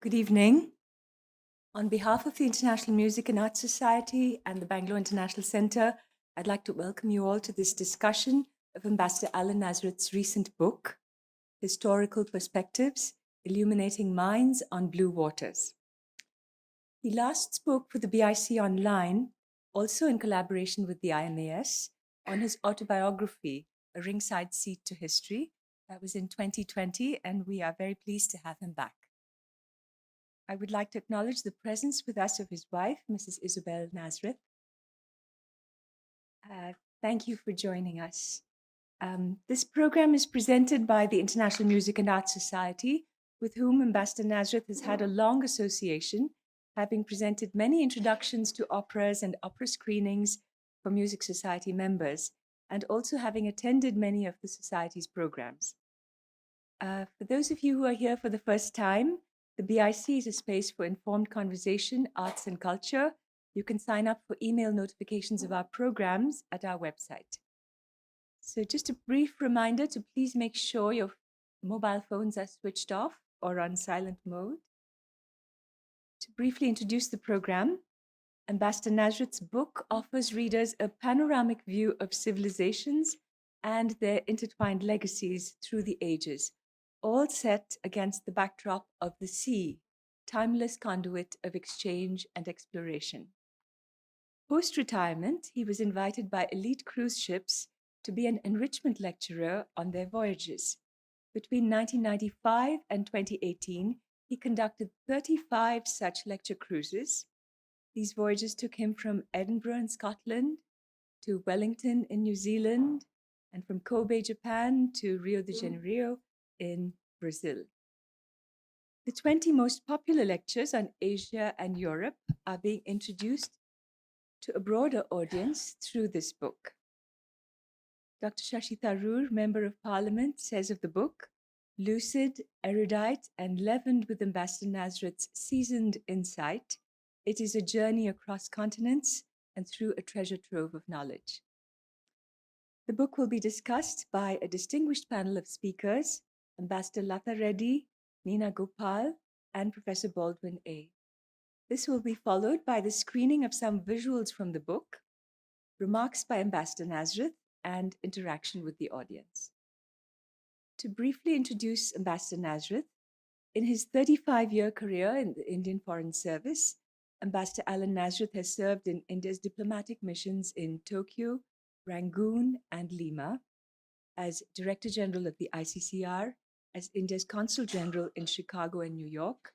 Good evening. On behalf of the International Music and Arts Society and the Bangalore International Centre, I'd like to welcome you all to this discussion of Ambassador Alan Nazareth's recent book, Historical Perspectives, Illuminating Minds on Blue Waters. He last spoke for the BIC online, also in collaboration with the IMAS, on his autobiography, A Ringside Seat to History. That was in 2020, and we are very pleased to have him back. I would like to acknowledge the presence with us of his wife, Mrs. Isabel Nazareth. Thank you for joining us. This program is presented by the International Music and Arts Society, with whom Ambassador Nazareth has had a long association, having presented many introductions to operas and opera screenings for Music Society members, and also having attended many of the Society's programs. For those of you who are here for the first time, the BIC is a space for informed conversation, arts and culture. You can sign up for email notifications of our programs at our website. So just a brief reminder to please make sure your mobile phones are switched off or on silent mode. To briefly introduce the program, Ambassador Nazareth's book offers readers a panoramic view of civilizations and their intertwined legacies through the ages, all set against the backdrop of the sea, timeless conduit of exchange and exploration. Post-retirement, he was invited by elite cruise ships to be an enrichment lecturer on their voyages. Between 1995 and 2018, he conducted 35 such lecture cruises. These voyages took him from Edinburgh in Scotland to Wellington in New Zealand, and from Kobe, Japan to Rio de Janeiro in Brazil. The 20 most popular lectures on Asia and Europe are being introduced to a broader audience through this book. Dr. Shashi Tharoor, Member of Parliament, says of the book, lucid, erudite, and leavened with Ambassador Nazareth's seasoned insight, it is a journey across continents and through a treasure trove of knowledge. The book will be discussed by a distinguished panel of speakers, Ambassador Latha Reddy, Neena Gopal, and Professor Baldwin A. This will be followed by the screening of some visuals from the book, remarks by Ambassador Nazareth, and interaction with the audience. To briefly introduce Ambassador Nazareth, in his 35-year career in the Indian Foreign Service, Ambassador Alan Nazareth has served in India's diplomatic missions in Tokyo, Rangoon, and Lima, as Director General of the ICCR, as India's Consul General in Chicago and New York,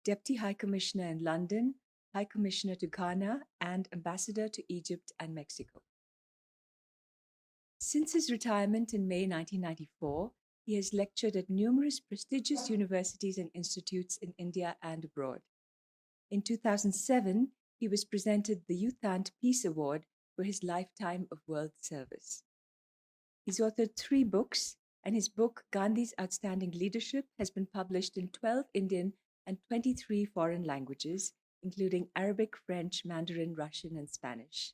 Deputy High Commissioner in London, High Commissioner to Ghana, and Ambassador to Egypt and Mexico. Since his retirement in May 1994, he has lectured at numerous prestigious universities and institutes in India and abroad. In 2007, he was presented the Youthant Peace Award for his lifetime of world service. He's authored 3 books, and his book, Gandhi's Outstanding Leadership, has been published in 12 Indian and 23 foreign languages, including Arabic, French, Mandarin, Russian, and Spanish.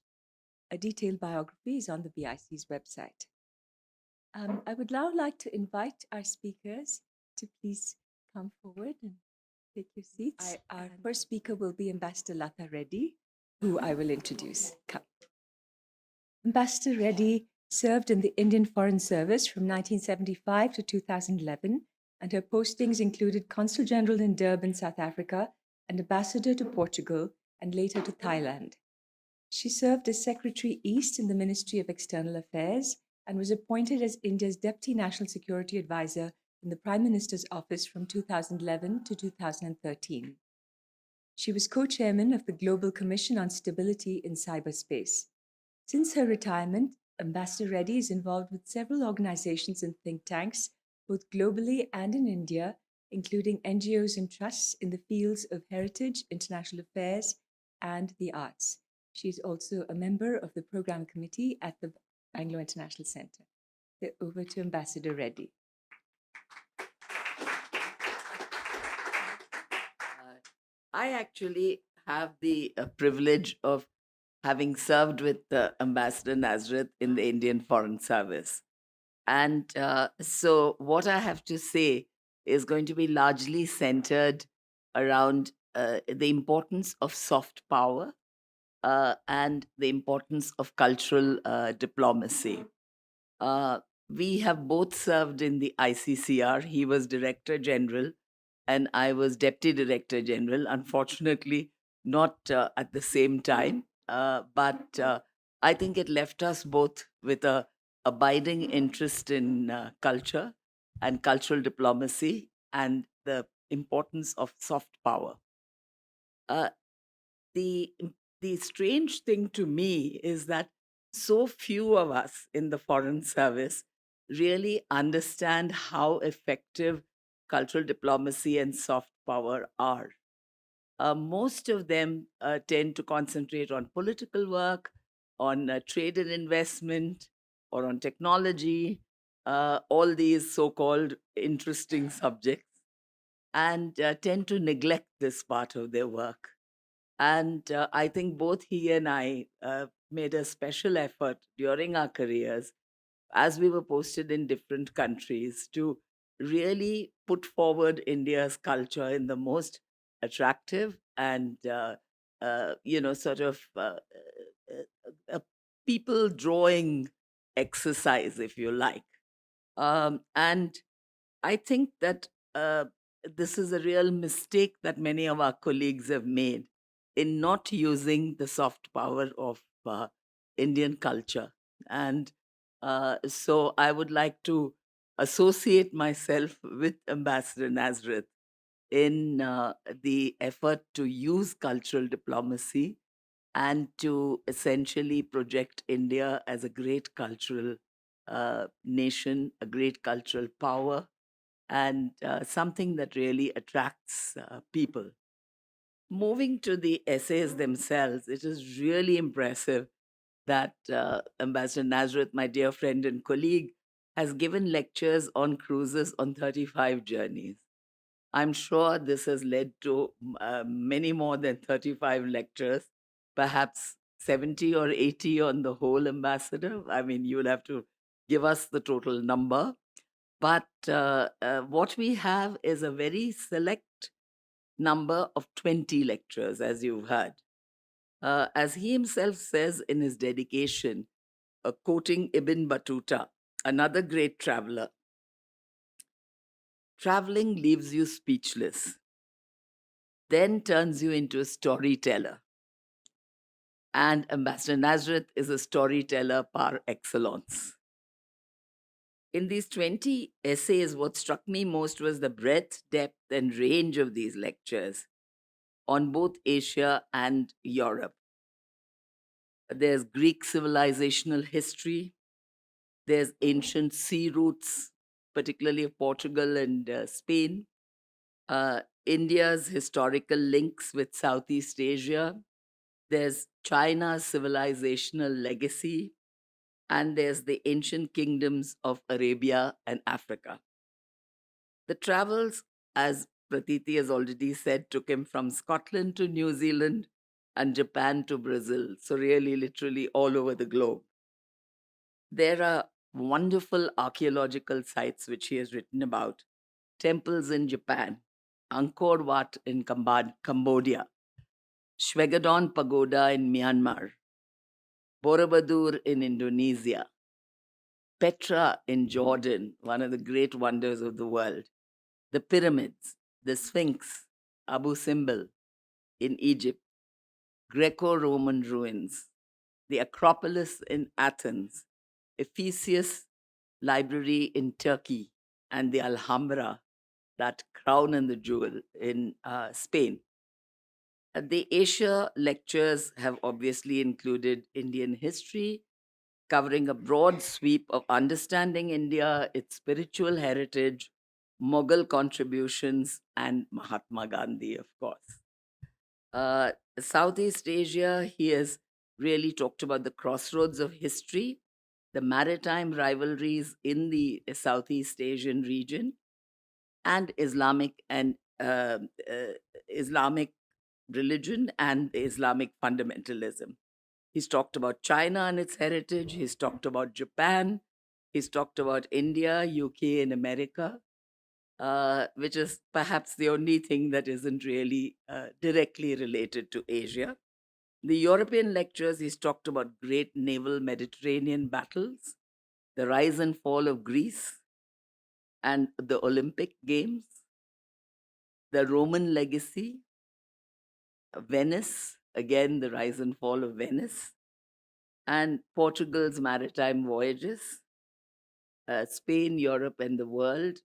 A detailed biography is on the BIC's website. I would now like to invite our speakers to please come forward and take your seats. Our first speaker will be Ambassador Latha Reddy, who I will introduce. Come. Ambassador Reddy served in the Indian Foreign Service from 1975 to 2011, and her postings included Consul General in Durban, South Africa, and Ambassador to Portugal, and later to Thailand. She served as Secretary East in the Ministry of External Affairs and was appointed as India's Deputy National Security Advisor in the Prime Minister's office from 2011 to 2013. She was co-chairman of the Global Commission on Stability in Cyberspace. Since her retirement, Ambassador Reddy is involved with several organizations and think tanks, both globally and in India, including NGOs and trusts in the fields of heritage, international affairs, and the arts. She is also a member of the program committee at the Bangalore International Centre. Over to Ambassador Reddy. I actually have the privilege of having served with Ambassador Nazareth in the Indian Foreign Service. And so what I have to say is going to be largely centered around the importance of soft power and the importance of cultural diplomacy. Uh, we have both served in the ICCR. He was Director General and I was Deputy Director General. Unfortunately, not at the same time, but I think it left us both with a abiding interest in culture and cultural diplomacy and the importance of soft power. Uh, the the strange thing to me is that so few of us in the foreign service really understand how effective cultural diplomacy and soft power are. Most of them tend to concentrate on political work, on trade and investment, or on technology, all these so called interesting subjects, and tend to neglect this part of their work. And I think both he and I made a special effort during our careers as we were posted in different countries to really put forward India's culture in the most attractive and, sort of a people drawing exercise, if you like. And I think that this is a real mistake that many of our colleagues have made in not using the soft power of Indian culture. And so I would like to associate myself with Ambassador Nazareth in the effort to use cultural diplomacy and to essentially project India as a great cultural nation, a great cultural power, and something that really attracts people. Moving to the essays themselves, it is really impressive that Ambassador Nazareth, my dear friend and colleague, has given lectures on cruises on 35 journeys. I'm sure this has led to many more than 35 lectures, perhaps 70 or 80 on the whole, Ambassador. I mean, you'll have to give us the total number. But what we have is a very select number of 20 lectures, as you've heard. As he himself says in his dedication, quoting Ibn Battuta, another great traveler, traveling leaves you speechless, then turns you into a storyteller. And Ambassador Nazareth is a storyteller par excellence. In these 20 essays, what struck me most was the breadth, depth, and range of these lectures on both Asia and Europe. There's Greek civilizational history, there's ancient sea routes, particularly of Portugal and Spain, India's historical links with Southeast Asia, there's China's civilizational legacy, and there's the ancient kingdoms of Arabia and Africa. The travels, as Pratiti has already said, took him from Scotland to New Zealand and Japan to Brazil. So, really, literally all over the globe. There are wonderful archaeological sites which he has written about, temples in Japan, Angkor Wat in Cambodia, Shwegadon Pagoda in Myanmar, Borobudur in Indonesia, Petra in Jordan, one of the great wonders of the world, the pyramids, the Sphinx, Abu Simbel in Egypt, Greco Roman ruins, the Acropolis in Athens, Ephesus Library in Turkey, and the Alhambra, that crown and the jewel, in Spain. The Asia lectures have obviously included Indian history, covering a broad sweep of understanding India, its spiritual heritage, Mughal contributions, and Mahatma Gandhi, of course. Uh, Southeast Asia, he has really talked about the crossroads of history, the maritime rivalries in the Southeast Asian region, and Islamic religion and Islamic fundamentalism. He's talked about China and its heritage. He's talked about Japan. He's talked about India, UK, and America. which is perhaps the only thing that isn't really directly related to Asia. The European lectures, he's talked about great naval Mediterranean battles, the rise and fall of Greece, and the Olympic Games, the Roman legacy, Venice, again, the rise and fall of Venice, and Portugal's maritime voyages, Spain, Europe, and the world,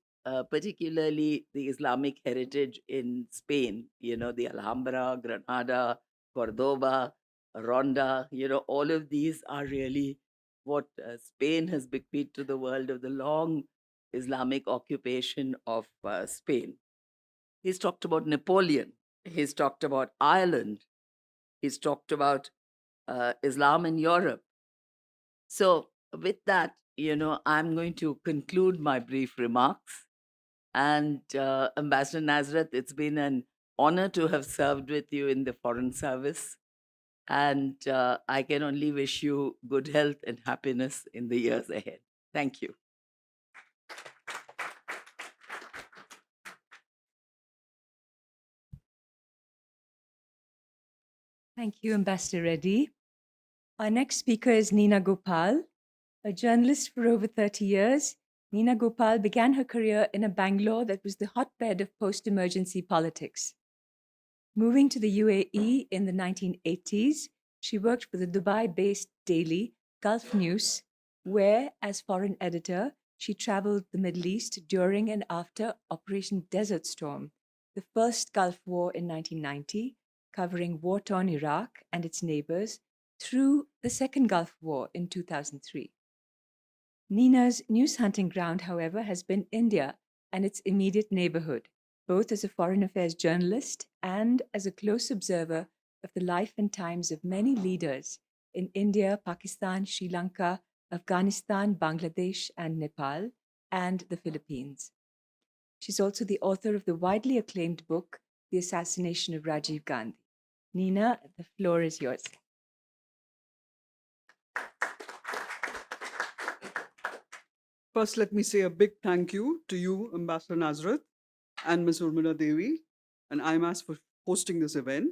particularly the Islamic heritage in Spain, the Alhambra, Granada, Cordoba, Ronda, all of these are really what Spain has bequeathed to the world of the long Islamic occupation of Spain. He's talked about Napoleon. He's talked about Ireland. He's talked about Islam in Europe. So, with that, I'm going to conclude my brief remarks. And Ambassador Nazareth, it's been an honor to have served with you in the Foreign Service. And I can only wish you good health and happiness in the years ahead. Thank you. Thank you, Ambassador Reddy. Our next speaker is Neena Gopal. A journalist for over 30 years, Neena Gopal began her career in a Bangalore that was the hotbed of post-emergency politics. Moving to the UAE in the 1980s, she worked for the Dubai-based daily Gulf News, where, as foreign editor, she traveled the Middle East during and after Operation Desert Storm, the first Gulf War in 1990, covering war-torn Iraq and its neighbors, through the Second Gulf War in 2003. Neena's news hunting ground, however, has been India and its immediate neighborhood, both as a foreign affairs journalist and as a close observer of the life and times of many leaders in India, Pakistan, Sri Lanka, Afghanistan, Bangladesh, and Nepal, and the Philippines. She's also the author of the widely acclaimed book, The Assassination of Rajiv Gandhi. Neena, the floor is yours. First, let me say a big thank you to you, Ambassador Nazareth, and Ms. Urmila Devi, and IMAS for hosting this event.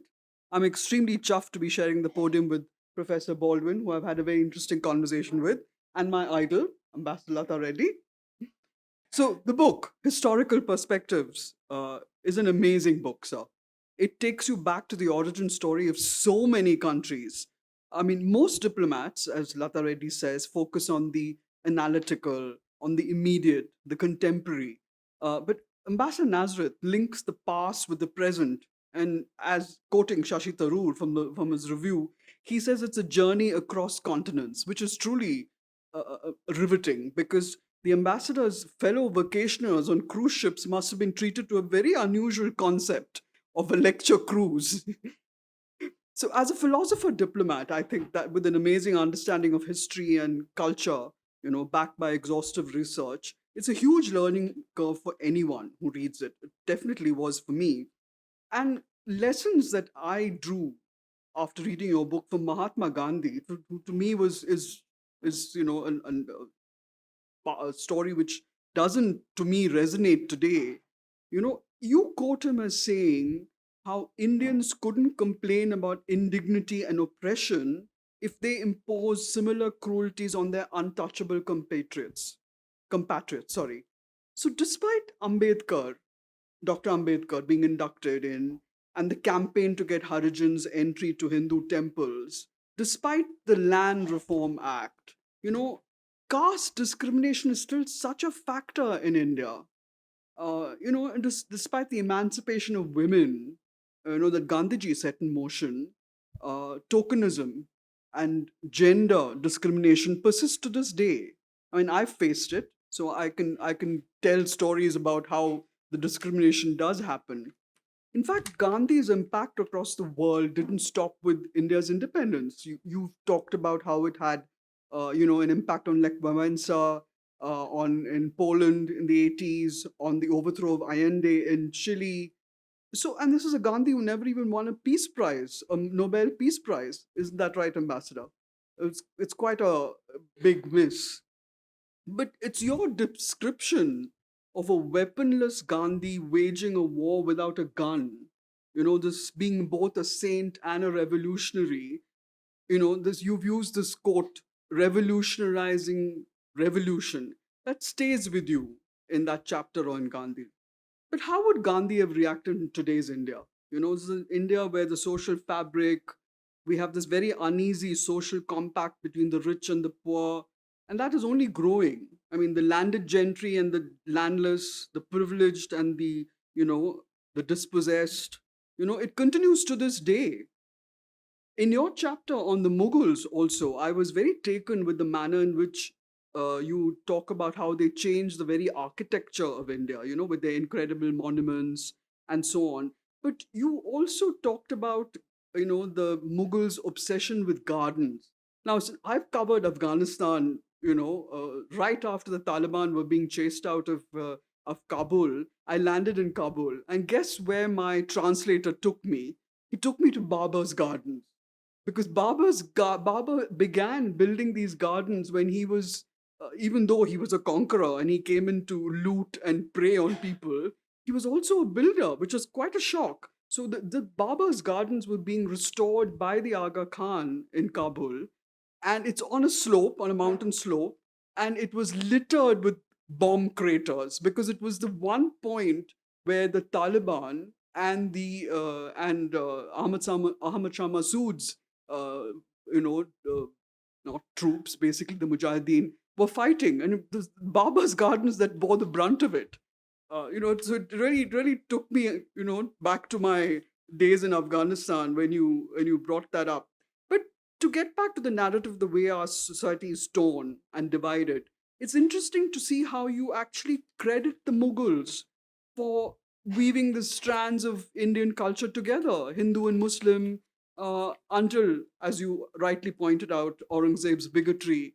I'm extremely chuffed to be sharing the podium with Professor Baldwin, who I've had a very interesting conversation with, and my idol, Ambassador Lata Reddy. So the book, Historical Perspectives, is an amazing book, sir. It takes you back to the origin story of so many countries. I mean, most diplomats, as Lata Reddy says, focus on the analytical, on the immediate, the contemporary. But Ambassador Nazareth links the past with the present. And as quoting Shashi Tharoor from his review, he says it's a journey across continents, which is truly riveting, because the ambassador's fellow vacationers on cruise ships must have been treated to a very unusual concept of a lecture cruise. So as a philosopher diplomat, I think that with an amazing understanding of history and culture, backed by exhaustive research, it's a huge learning curve for anyone who reads it. It definitely was for me. And lessons that I drew after reading your book from Mahatma Gandhi, to me is a story which doesn't, to me, resonate today. You quote him as saying how Indians couldn't complain about indignity and oppression if they impose similar cruelties on their untouchable compatriots. So despite Dr. Ambedkar being inducted in, and the campaign to get Harijans entry to Hindu temples, despite the Land Reform Act, caste discrimination is still such a factor in India. And despite the emancipation of women, that Gandhiji set in motion, tokenism and gender discrimination persists to this day. I mean, I've faced it, so I can tell stories about how the discrimination does happen. In fact, Gandhi's impact across the world didn't stop with India's independence. You've talked about how it had, an impact on Lech Wałęsa, in Poland in the 80s, on the overthrow of Allende in Chile. So, and this is a Gandhi who never even won a peace prize, a Nobel Peace Prize. Isn't that right, Ambassador? It's quite a big miss. But it's your description of a weaponless Gandhi waging a war without a gun, this being both a saint and a revolutionary, you've used this quote, revolutionizing revolution, that stays with you in that chapter on Gandhi. But how would Gandhi have reacted in today's India? This is an India where the social fabric, we have this very uneasy social compact between the rich and the poor, and that is only growing. I mean, the landed gentry and the landless, the privileged and the dispossessed, it continues to this day. In your chapter on the Mughals also, I was very taken with the manner in which you talk about how they changed the very architecture of India, with their incredible monuments and so on. But you also talked about, the Mughals' obsession with gardens. Now, I've covered Afghanistan, right after the Taliban were being chased out of Kabul. I landed in Kabul. And guess where my translator took me? He took me to Babur's gardens. Because Babur began building these gardens when he was, even though he was a conqueror and he came in to loot and prey on people, he was also a builder, which was quite a shock. So the Babur's gardens were being restored by the Aga Khan in Kabul, and it's on a slope, on a mountain slope, and it was littered with bomb craters because it was the one point where the Taliban and the Ahmad Shah Massoud's not troops, basically the Mujahideen, were fighting, and it was Babur's gardens that bore the brunt of it. So it really took me, back to my days in Afghanistan when you brought that up. But to get back to the narrative, the way our society is torn and divided, it's interesting to see how you actually credit the Mughals for weaving the strands of Indian culture together, Hindu and Muslim, until, as you rightly pointed out, Aurangzeb's bigotry,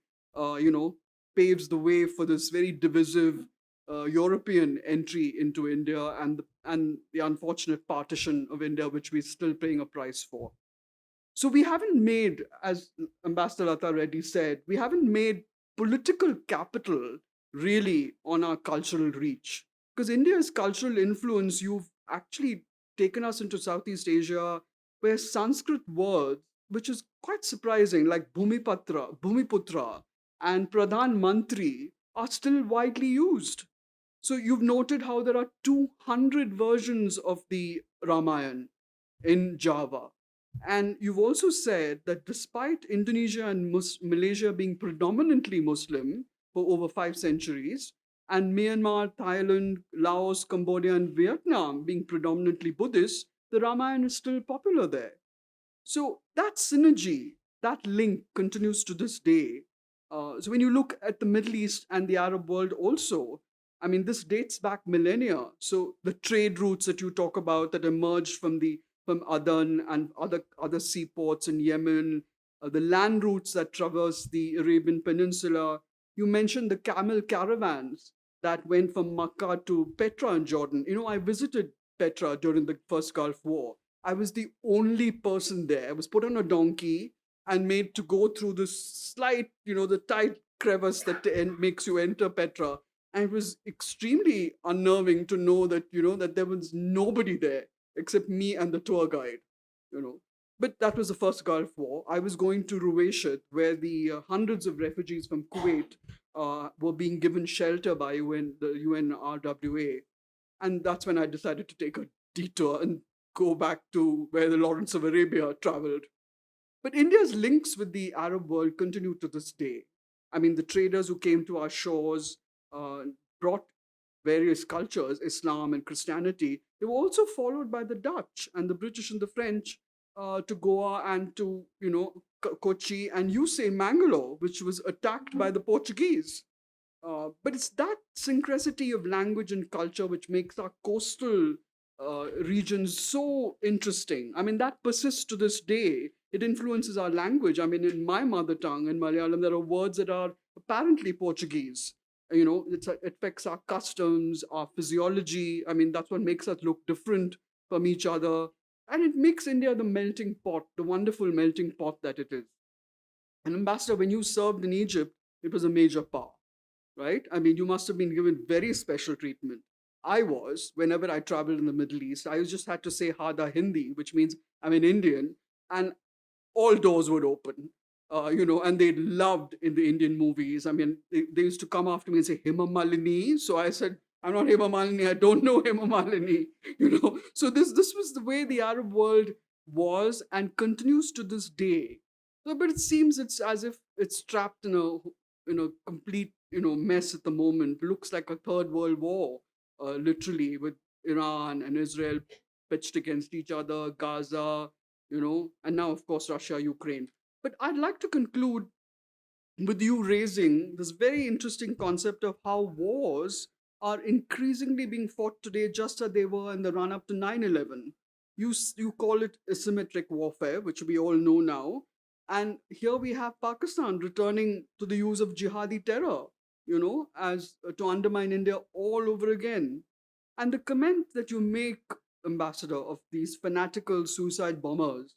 paves the way for this very divisive European entry into India and the unfortunate partition of India, which we're still paying a price for. So we haven't made, as Ambassador Lata Reddy said, we haven't made political capital really on our cultural reach. Because India's cultural influence, you've actually taken us into Southeast Asia, where Sanskrit words, which is quite surprising, like Bhumiputra, and Pradhan Mantri, are still widely used. So you've noted how there are 200 versions of the Ramayana in Java. And you've also said that despite Indonesia and Malaysia being predominantly Muslim for over 5 centuries, and Myanmar, Thailand, Laos, Cambodia, and Vietnam being predominantly Buddhist, the Ramayana is still popular there. So that synergy, that link continues to this day. So when you look at the Middle East and the Arab world also, I mean, this dates back millennia. So the trade routes that you talk about that emerged from Aden and other seaports in Yemen, the land routes that traverse the Arabian Peninsula. You mentioned the camel caravans that went from Makkah to Petra in Jordan. I visited Petra during the first Gulf War. I was the only person there. I was put on a donkey and made to go through this slight, the tight crevice that makes you enter Petra. And it was extremely unnerving to know that, that there was nobody there except me and the tour guide, But that was the first Gulf War. I was going to Ruwayshat, where the hundreds of refugees from Kuwait were being given shelter by the UNRWA. And that's when I decided to take a detour and go back to where the Lawrence of Arabia traveled. But India's links with the Arab world continue to this day. I mean, the traders who came to our shores brought various cultures, Islam and Christianity. They were also followed by the Dutch and the British and the French to Goa and to, Kochi, and you say Mangalore, which was attacked by the Portuguese. But it's that syncreticity of language and culture which makes our coastal regions so interesting. I mean, that persists to this day. It influences our language. I mean, in my mother tongue, in Malayalam, there are words that are apparently Portuguese. It affects our customs, our physiology. I mean, that's what makes us look different from each other. And it makes India the melting pot, the wonderful melting pot that it is. And Ambassador, when you served in Egypt, it was a major power. right? I mean, you must have been given very special treatment. I was, whenever I traveled in the Middle East, I just had to say Hada Hindi, which means I'm an Indian, and all doors would open. And they loved in the Indian movies. I mean, they used to come after me and say Hema Malini. So I said, I'm not Hema Malini. I don't know Hema Malini. So this was the way the Arab world was and continues to this day. So, but it seems it's as if it's trapped in a complete mess at the moment. Looks like a third world war, literally, with Iran and Israel pitched against each other, Gaza, and now, of course, Russia, Ukraine. But I'd like to conclude with you raising this very interesting concept of how wars are increasingly being fought today just as they were in the run up to 9/11. You call it asymmetric warfare, which we all know now. And here we have Pakistan returning to the use of jihadi terror, as to undermine India all over again. And the comment that you make, Ambassador, of these fanatical suicide bombers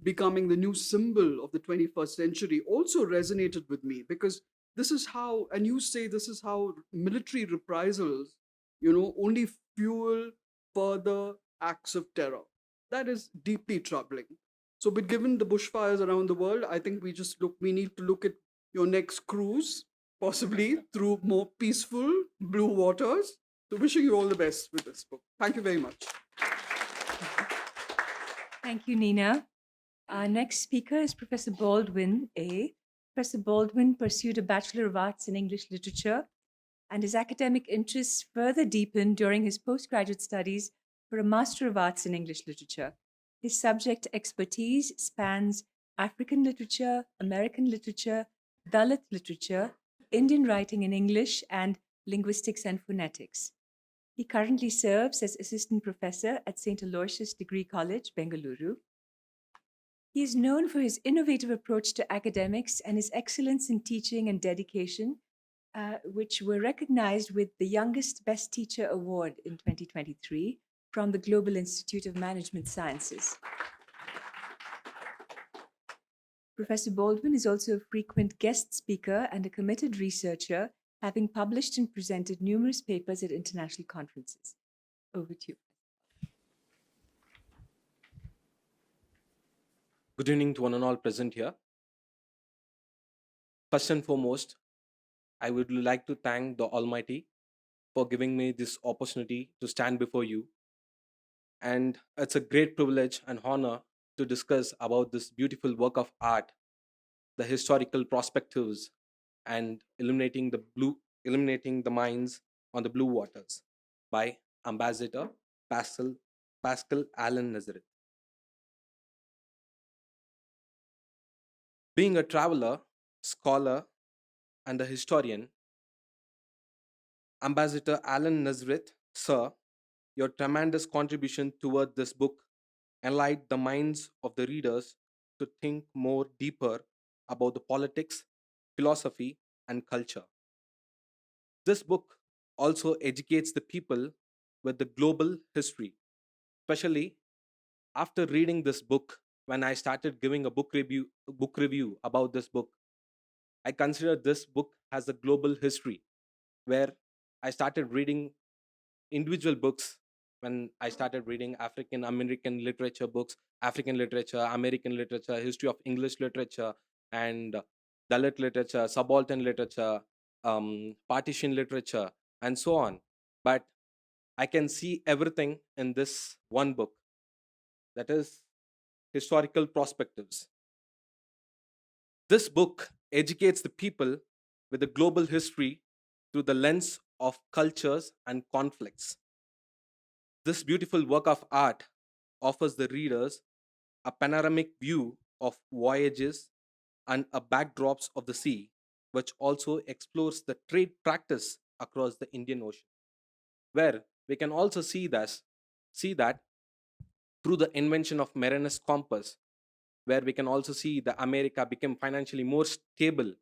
becoming the new symbol of the 21st century also resonated with me, because this is how, and you say this is how military reprisals, only fuel further acts of terror. That is deeply troubling. So, but given the bushfires around the world, I think we need to look at your next cruise, possibly through more peaceful blue waters. So, wishing you all the best with this book. Thank you very much. Thank you, Nina. Our next speaker is Professor Baldwin A. Professor Baldwin pursued a Bachelor of Arts in English Literature, and his academic interests further deepened during his postgraduate studies for a Master of Arts in English Literature. His subject expertise spans African literature, American literature, Dalit literature, Indian writing in English, and linguistics and phonetics. He currently serves as assistant professor at St. Aloysius Degree College, Bengaluru. He is known for his innovative approach to academics and his excellence in teaching and dedication, which were recognized with the Youngest Best Teacher Award in 2023 from the Global Institute of Management Sciences. Professor Baldwin is also a frequent guest speaker and a committed researcher, having published and presented numerous papers at international conferences. Over to you. Good evening to one and all present here. First and foremost, I would like to thank the Almighty for giving me this opportunity to stand before you. And it's a great privilege and honor to discuss about this beautiful work of art, the historical perspectives, and illuminating the minds on the blue waters by Ambassador Pascal Alan Nazareth. Being a traveler, scholar, and a historian, Ambassador Alan Nazareth, sir, your tremendous contribution toward this book enlightened the minds of the readers to think more deeper about the politics, philosophy, and culture. This book also educates the people with the global history, especially after reading this book. When I started giving a book review about this book, I consider this book as a global history, where I started reading individual books. When I started reading African American literature books, African literature, American literature, history of English literature, and Dalit literature, subaltern literature, partition literature, and so on. But I can see everything in this one book, that is Historical Perspectives. This book educates the people with a global history through the lens of cultures and conflicts. This beautiful work of art offers the readers a panoramic view of voyages and a backdrops of the sea, which also explores the trade practice across the Indian Ocean, where we can also see that through the invention of Marinus compass, where we can also see that America became financially more stable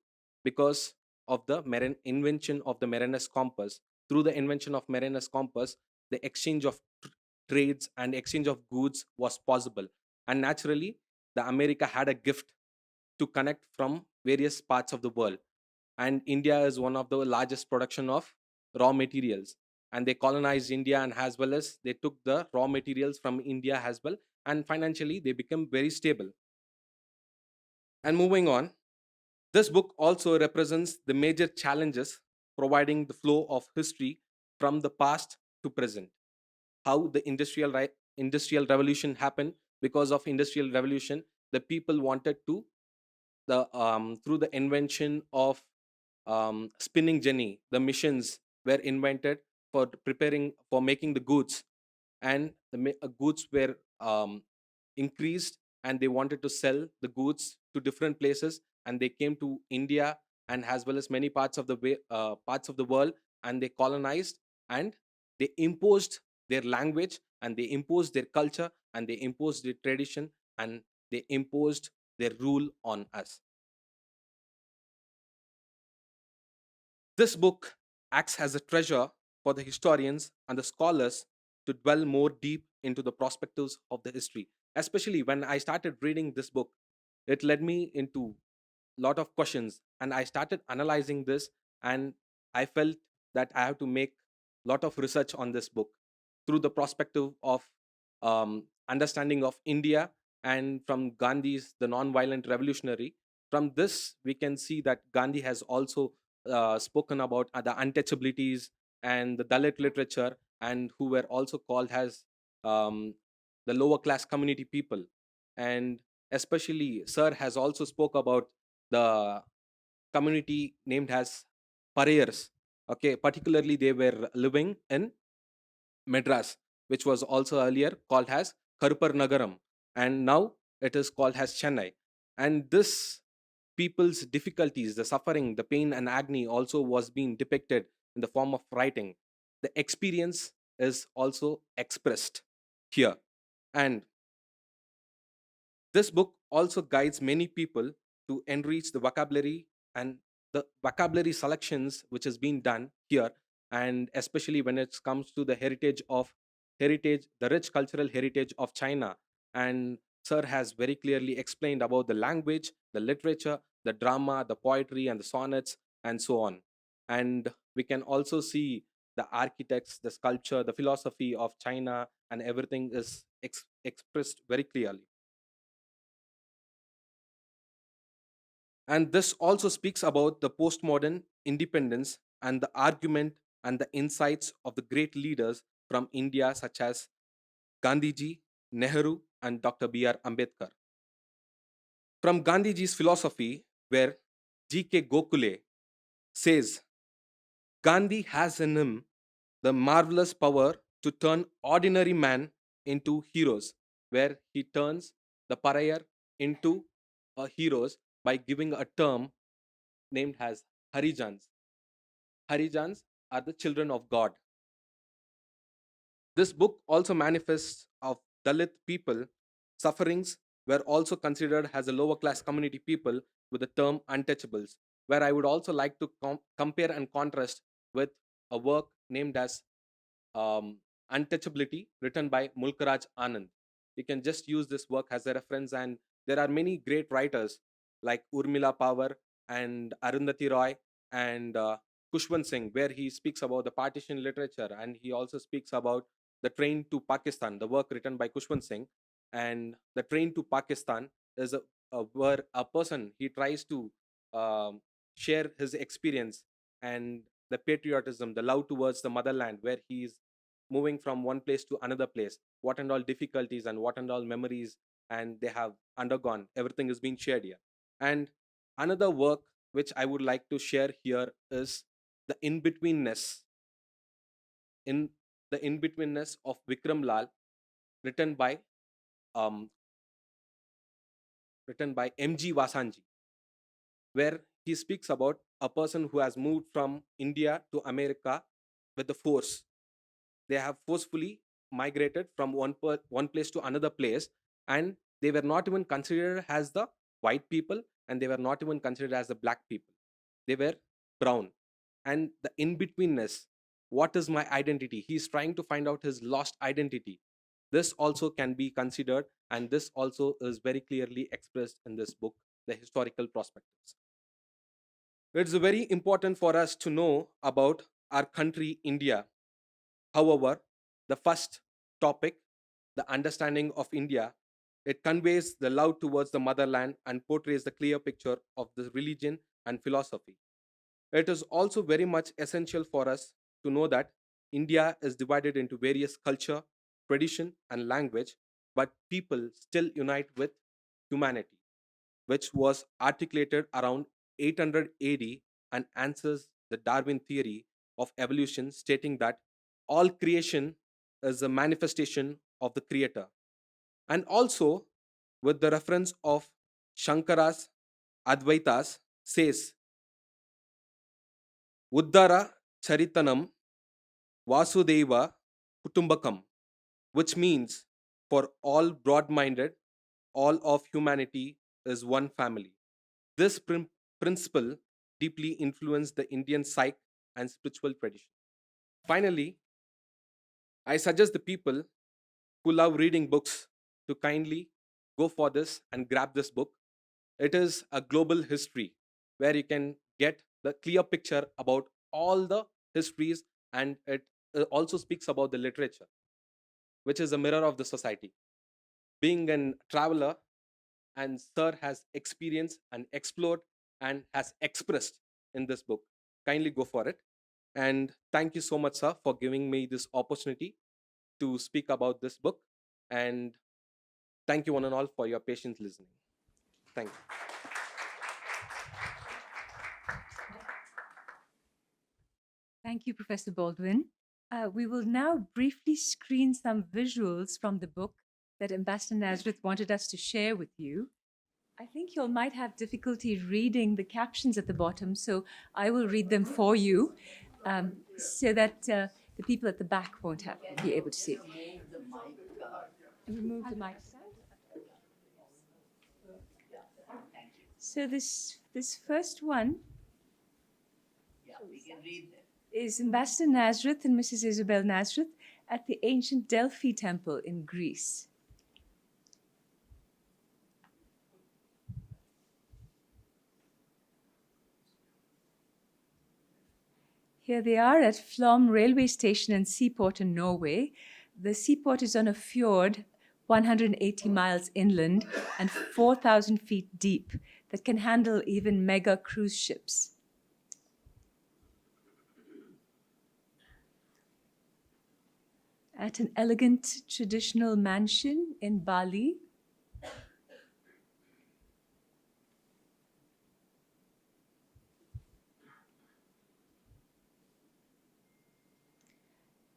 because of the invention of the Marinus compass. Through the invention of Marinus compass, the exchange of trades and exchange of goods was possible. And naturally, the America had a gift to connect from various parts of the world. and India is one of the largest production of raw materials, and they colonized India, and as well as they took the raw materials from India as well, and financially they become very stable. And moving on, this book also represents the major challenges, providing the flow of history from the past to present. How the industrial revolution happened. Because of industrial revolution, the people wanted to the through the invention of spinning jenny, the machines were invented for preparing for making the goods, and the goods were increased, and they wanted to sell the goods to different places, and they came to India and as well as many parts of the parts of the world, and they colonized, and they imposed their language, and they imposed their culture, and they imposed their tradition, and they imposed their rule on us. This book acts as a treasure for the historians and the scholars to dwell more deep into the perspectives of the history. Especially when I started reading this book, it led me into a lot of questions, and I started analyzing this, and I felt that I have to make a lot of research on this book through the perspective of understanding of India, and from Gandhi's the non-violent revolutionary. From this, we can see that Gandhi has also spoken about the untouchabilities and the Dalit literature, and who were also called as um, the lower class community people. And especially, Sir has also spoke about the community named as Parayars. Okay, particularly they were living in Madras, which was also earlier called as Karupar Nagaram, and now it is called as Chennai. And this people's difficulties, the suffering, the pain and agony also was being depicted in the form of writing. The experience is also expressed here. And this book also guides many people to enrich the vocabulary and the vocabulary selections which has been done here, and especially when it comes to the heritage, the rich cultural heritage of China. And Sir has very clearly explained about the language, the literature, the drama, the poetry, and the sonnets, and so on. And we can also see the architects, the sculpture, the philosophy of China, and everything is expressed very clearly. And this also speaks about the postmodern independence and the argument and the insights of the great leaders from India, such as Gandhiji, Nehru, and Dr. B.R. Ambedkar. From Gandhiji's philosophy, where G.K. Gokhale says, Gandhi has in him the marvelous power to turn ordinary man into heroes, where he turns the pariah into heroes by giving a term named as Harijans. Harijans are the children of God. This book also manifests of Dalit people sufferings were also considered as a lower class community people with the term untouchables, where I would also like to compare and contrast with a work named as Untouchability, written by Mulkaraj Anand. You can just use this work as a reference, and there are many great writers like Urmila Power and Arundhati Roy and Kushwant Singh, where he speaks about the partition literature, and he also speaks about the Train to Pakistan, the work written by Kushwant Singh. And the Train to Pakistan is where a person he tries to um, share his experience and the patriotism, the love towards the motherland, where he is moving from one place to another place, what and all difficulties and what and all memories and they have undergone, everything is being shared here. And another work which I would like to share here is the in-betweenness, in the in-betweenness of Vikram Lal, written by um, MG Vasanji, where he speaks about a person who has moved from India to America with the force. They have forcefully migrated from one place to another place, and they were not even considered as the white people, and they were not even considered as the black people. They were brown. And the in-betweenness, what is my identity? He's trying to find out his lost identity. This also can be considered, and this also is very clearly expressed in this book, The Historical Perspectives. It's very important for us to know about our country, India. However, the first topic, the understanding of India, it conveys the love towards the motherland and portrays the clear picture of the religion and philosophy. It is also very much essential for us to know that India is divided into various culture, tradition, and language, but people still unite with humanity, which was articulated around 800 AD and answers the Darwin theory of evolution, stating that all creation is a manifestation of the Creator. And also, with the reference of Shankara's Advaitas, says, Uddara Charitanam Vasudeva Kutumbakam, which means for all broad minded, all of humanity is one family. This principle deeply influenced the Indian psyche and spiritual tradition. Finally, I suggest the people who love reading books to kindly go for this and grab this book. It is a global history where you can get the clear picture about all the histories, and it also speaks about the literature, which is a mirror of the society. Being a traveler, and Sir has experienced and explored and has expressed in this book. Kindly go for it. And thank you so much, sir, for giving me this opportunity to speak about this book. And thank you, one and all, for your patient listening. Thank you. Thank you, Professor Baldwin. We will now briefly screen some visuals from the book that Ambassador Nazareth wanted us to share with you. I think you all might have difficulty reading the captions at the bottom, so I will read them for you so that the people at the back won't be able to see. Remove the mic. So this first one is Ambassador Nazareth and Mrs. Isabel Nazareth at the ancient Delphi temple in Greece. Here they are at Flom railway station and seaport in Norway. The seaport is on a fjord 180 miles inland and 4,000 feet deep that can handle even mega cruise ships. At an elegant traditional mansion in Bali.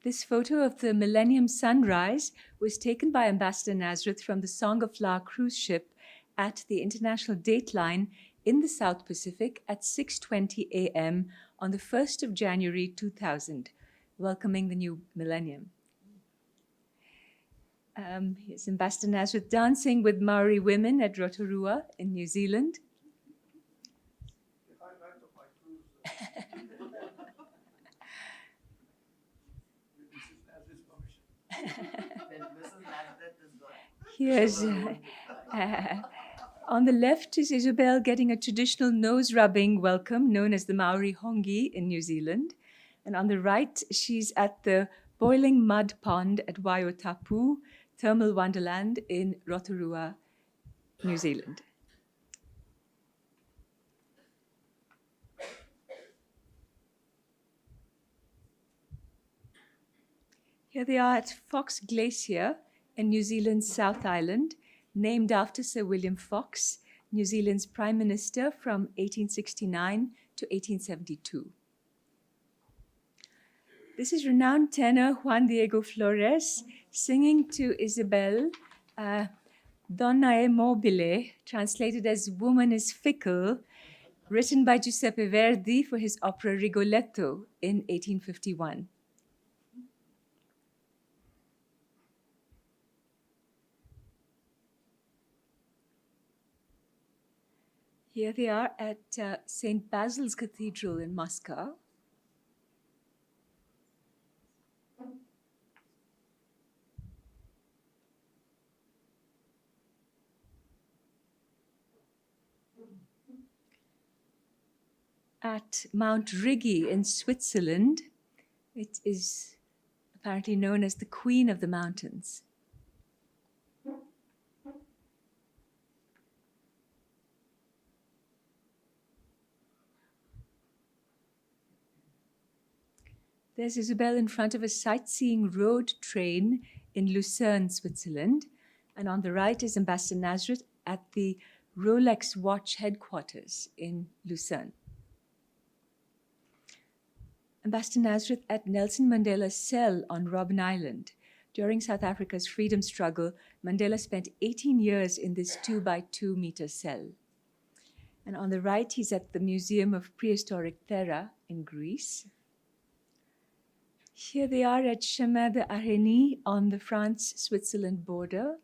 This photo of the Millennium Sunrise was taken by Ambassador Nazareth from the Song of La cruise ship at the International Dateline in the South Pacific at 6:20 a.m. on the 1st of January 2000, welcoming the new millennium. Here's Ambassador Nazareth dancing with Maori women at Rotorua in New Zealand. Here's, on the left is Isabel getting a traditional nose rubbing welcome known as the Maori hongi in New Zealand. And on the right, she's at the boiling mud pond at Waiotapu Thermal Wonderland in Rotorua, New Zealand. Here they are at Fox Glacier in New Zealand's South Island, named after Sir William Fox, New Zealand's Prime Minister from 1869 to 1872. This is renowned tenor Juan Diego Flores singing to Isabel, Donna è mobile, translated as Woman is Fickle, written by Giuseppe Verdi for his opera Rigoletto in 1851. Here they are at St. Basil's Cathedral in Moscow. at Mount Rigi in Switzerland. It is apparently known as the Queen of the Mountains. There's Isabel in front of a sightseeing road train in Lucerne, Switzerland. And on the right is Ambassador Nazareth at the Rolex watch headquarters in Lucerne. Ambassador Nazareth at Nelson Mandela's cell on Robben Island. During South Africa's freedom struggle, Mandela spent 18 years in this 2 by 2 meter cell. And on the right, he's at the Museum of Prehistoric Terra in Greece. Here they are at Chemin de Areny on the France-Switzerland border.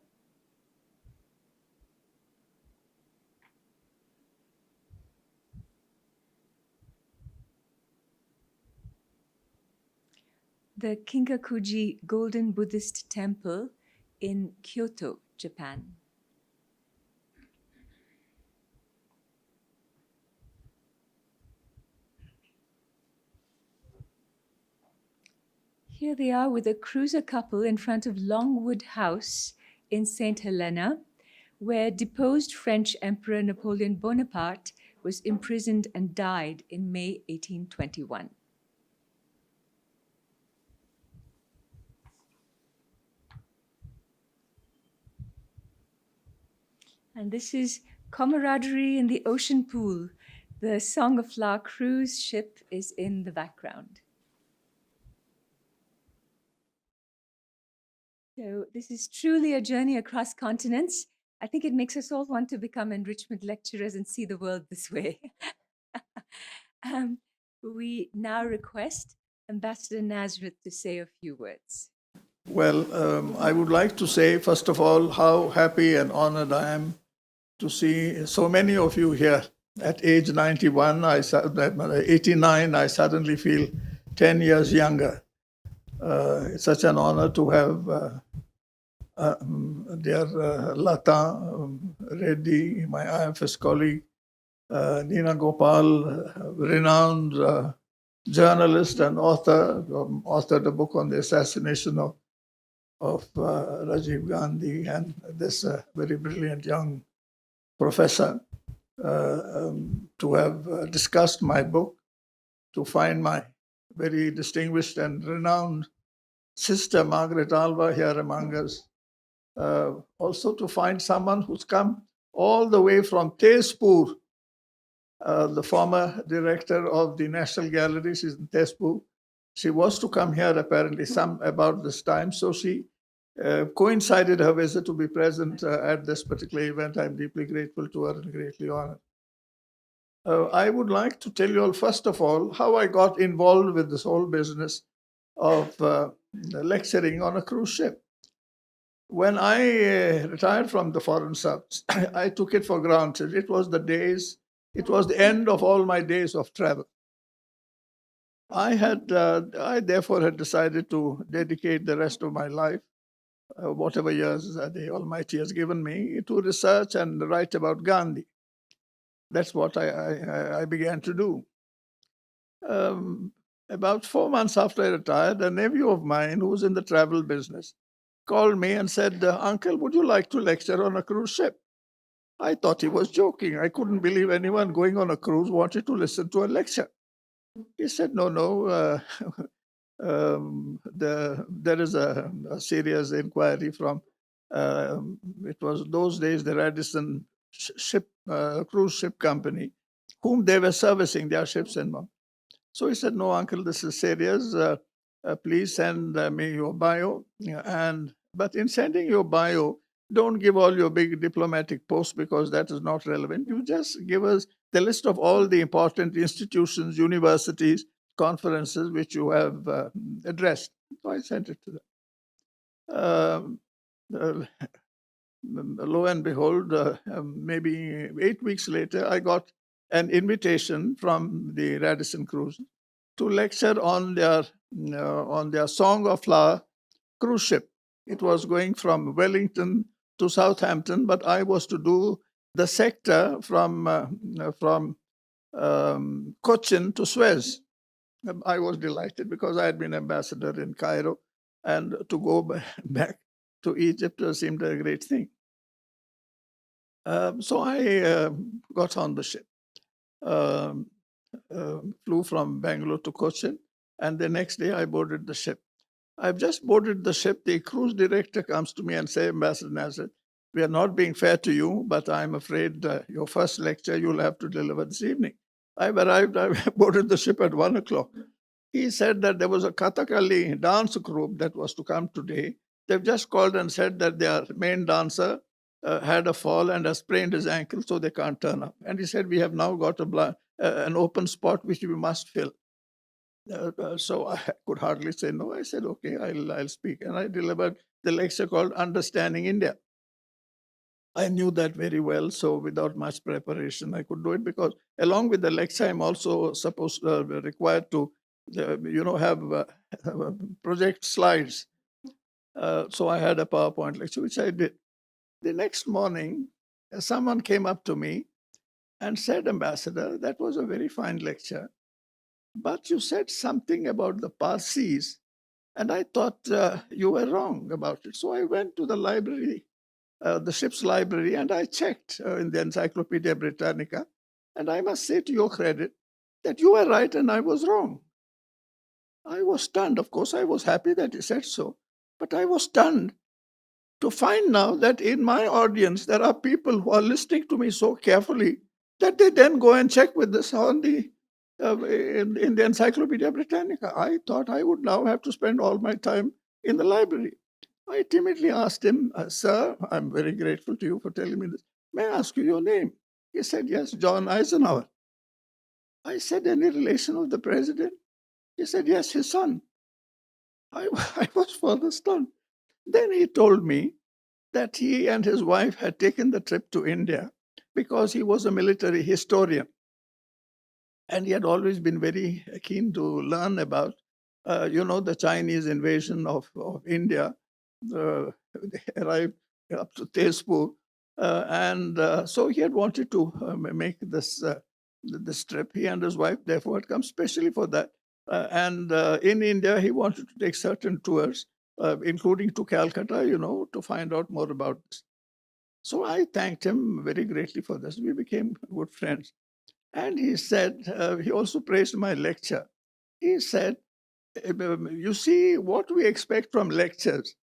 The Kinkakuji Golden Buddhist Temple in Kyoto, Japan. Here they are with a cruiser couple in front of Longwood House in St. Helena, where deposed French Emperor Napoleon Bonaparte was imprisoned and died in May 1821. And this is camaraderie in the ocean pool. The Song of Flower cruise ship is in the background. So this is truly a journey across continents. I think it makes us all want to become enrichment lecturers and see the world this way. We now request Ambassador Nazareth to say a few words. Well, I would like to say, first of all, how happy and honored I am to see so many of you here. At age 91, 89, I suddenly feel 10 years younger. It's such an honor to have dear Lata Reddy, my IFS colleague, Nina Gopal, renowned journalist and author, authored a book on the assassination of Rajiv Gandhi, and this very brilliant young professor, to have discussed my book, to find my very distinguished and renowned sister Margaret Alva here among us, also to find someone who's come all the way from Tezpur, the former director of the National Gallery. She's in Tezpur. She was to come here apparently about this time, so she coincided her visit to be present at this particular event. I'm deeply grateful to her and greatly honored. I would like to tell you all, first of all, how I got involved with this whole business of lecturing on a cruise ship. When I retired from the Foreign Service, I took it for granted. It was the end of all my days of travel. I therefore had decided to dedicate the rest of my life, whatever years the Almighty has given me, to research and write about Gandhi. That's what I began to do. About 4 months after I retired, a nephew of mine who was in the travel business called me and said, "Uncle, would you like to lecture on a cruise ship?" I thought he was joking. I couldn't believe anyone going on a cruise wanted to listen to a lecture. He said, no, there is a serious inquiry from, it was those days the Radisson cruise ship company, whom they were servicing their ships in. So he said, "No, uncle, this is serious. Please send me your bio. But in sending your bio, don't give all your big diplomatic posts because that is not relevant. You just give us the list of all the important institutions, universities, conferences which you have addressed." So I sent it to them. Lo and behold, maybe 8 weeks later, I got an invitation from the Radisson Cruise to lecture on their Song of Flower cruise ship. It was going from Wellington to Southampton, but I was to do the sector from Cochin to Suez. I was delighted because I had been ambassador in Cairo, and to go back to Egypt seemed a great thing. So I got on the ship, flew from Bangalore to Cochin, and the next day I boarded the ship. I've just boarded the ship. The cruise director comes to me and says, Ambassador Nazareth, we are not being fair to you, but I'm afraid your first lecture you'll have to deliver this evening. I've arrived, I boarded the ship at 1 o'clock. He said that there was a Kathakali dance group that was to come today. They've just called and said that their main dancer had a fall and has sprained his ankle, so they can't turn up. And he said, we have now got an open spot which we must fill. So I could hardly say no. I said, okay, I'll speak. And I delivered the lecture called Understanding India. I knew that very well, so without much preparation, I could do it because along with the lecture, I'm also required to, have project slides. So I had a PowerPoint lecture, which I did. The next morning, someone came up to me and said, Ambassador, that was a very fine lecture, but you said something about the Parsis, and I thought you were wrong about it. So I went to the library, the ship's library, and I checked in the Encyclopedia Britannica, and I must say to your credit that you were right and I was wrong. I was stunned. Of course, I was happy that you said so, but I was stunned to find now that in my audience, there are people who are listening to me so carefully that they then go and check with this on the in the Encyclopedia Britannica. I thought I would now have to spend all my time in the library. I timidly asked him, Sir, I'm very grateful to you for telling me this. May I ask you your name? He said, yes, John Eisenhower. I said, any relation of the president? He said, yes, his son. I was further stunned. Then he told me that he and his wife had taken the trip to India because he was a military historian. And he had always been very keen to learn about, the Chinese invasion of India. They arrived up to Tezpur. So he had wanted to make this trip. He and his wife, therefore, had come specially for that. In India, he wanted to take certain tours, including to Calcutta, to find out more about this. So I thanked him very greatly for this. We became good friends. And he said, he also praised my lecture. He said, you see, what we expect from lectures,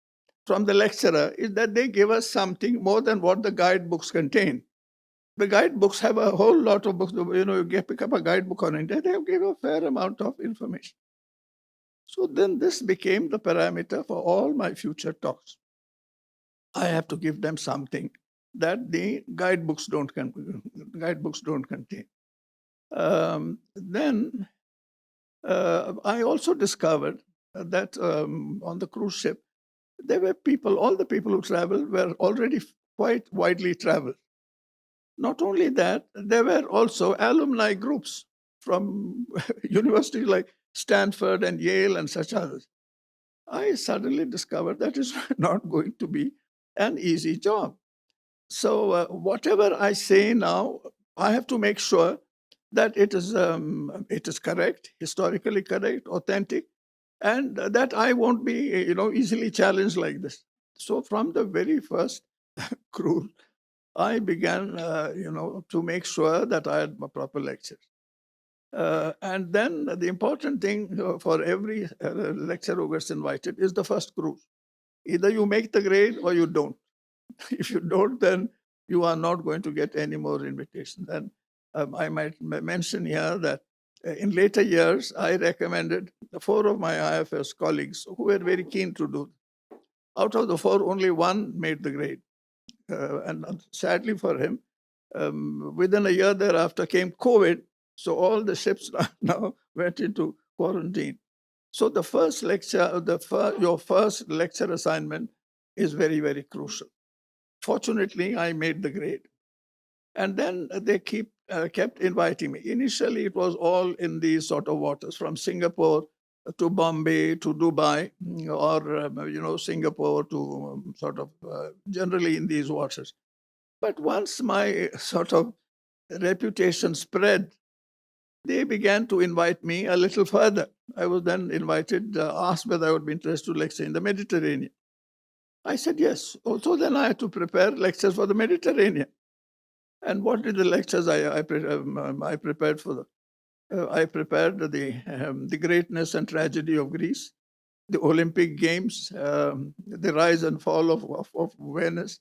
from the lecturer, is that they give us something more than what the guidebooks contain. The guidebooks have a whole lot of books. You pick up a guidebook on India, they give a fair amount of information. So then this became the parameter for all my future talks. I have to give them something that the guidebooks don't contain. Then I also discovered that on the cruise ship, there were people, all the people who traveled were already quite widely traveled. Not only that, there were also alumni groups from universities like Stanford and Yale and such others. I suddenly discovered that is not going to be an easy job. So whatever I say now, I have to make sure that it is correct, historically correct, authentic, and that I won't be, easily challenged like this. So from the very first cruise, I began, to make sure that I had my proper lectures. And then the important thing for every lecturer who gets invited is the first cruise. Either you make the grade or you don't. If you don't, then you are not going to get any more invitations. And I might mention here that in later years, I recommended 4 of my IFS colleagues who were very keen to do. Out of the 4, only 1 made the grade. And sadly for him, within a year thereafter came COVID, so all the ships now went into quarantine. So the first lecture, your first lecture assignment is very, very crucial. Fortunately, I made the grade. And then they kept inviting me. Initially, it was all in these sort of waters, from Singapore to Bombay to Dubai, or, Singapore to generally in these waters. But once my sort of reputation spread they began to invite me a little further. I was then invited, asked whether I would be interested to lecture in the Mediterranean. I said yes. Also, then I had to prepare lectures for the Mediterranean. And what did the lectures I prepared for? I prepared the greatness and tragedy of Greece, the Olympic Games, the rise and fall of Venice,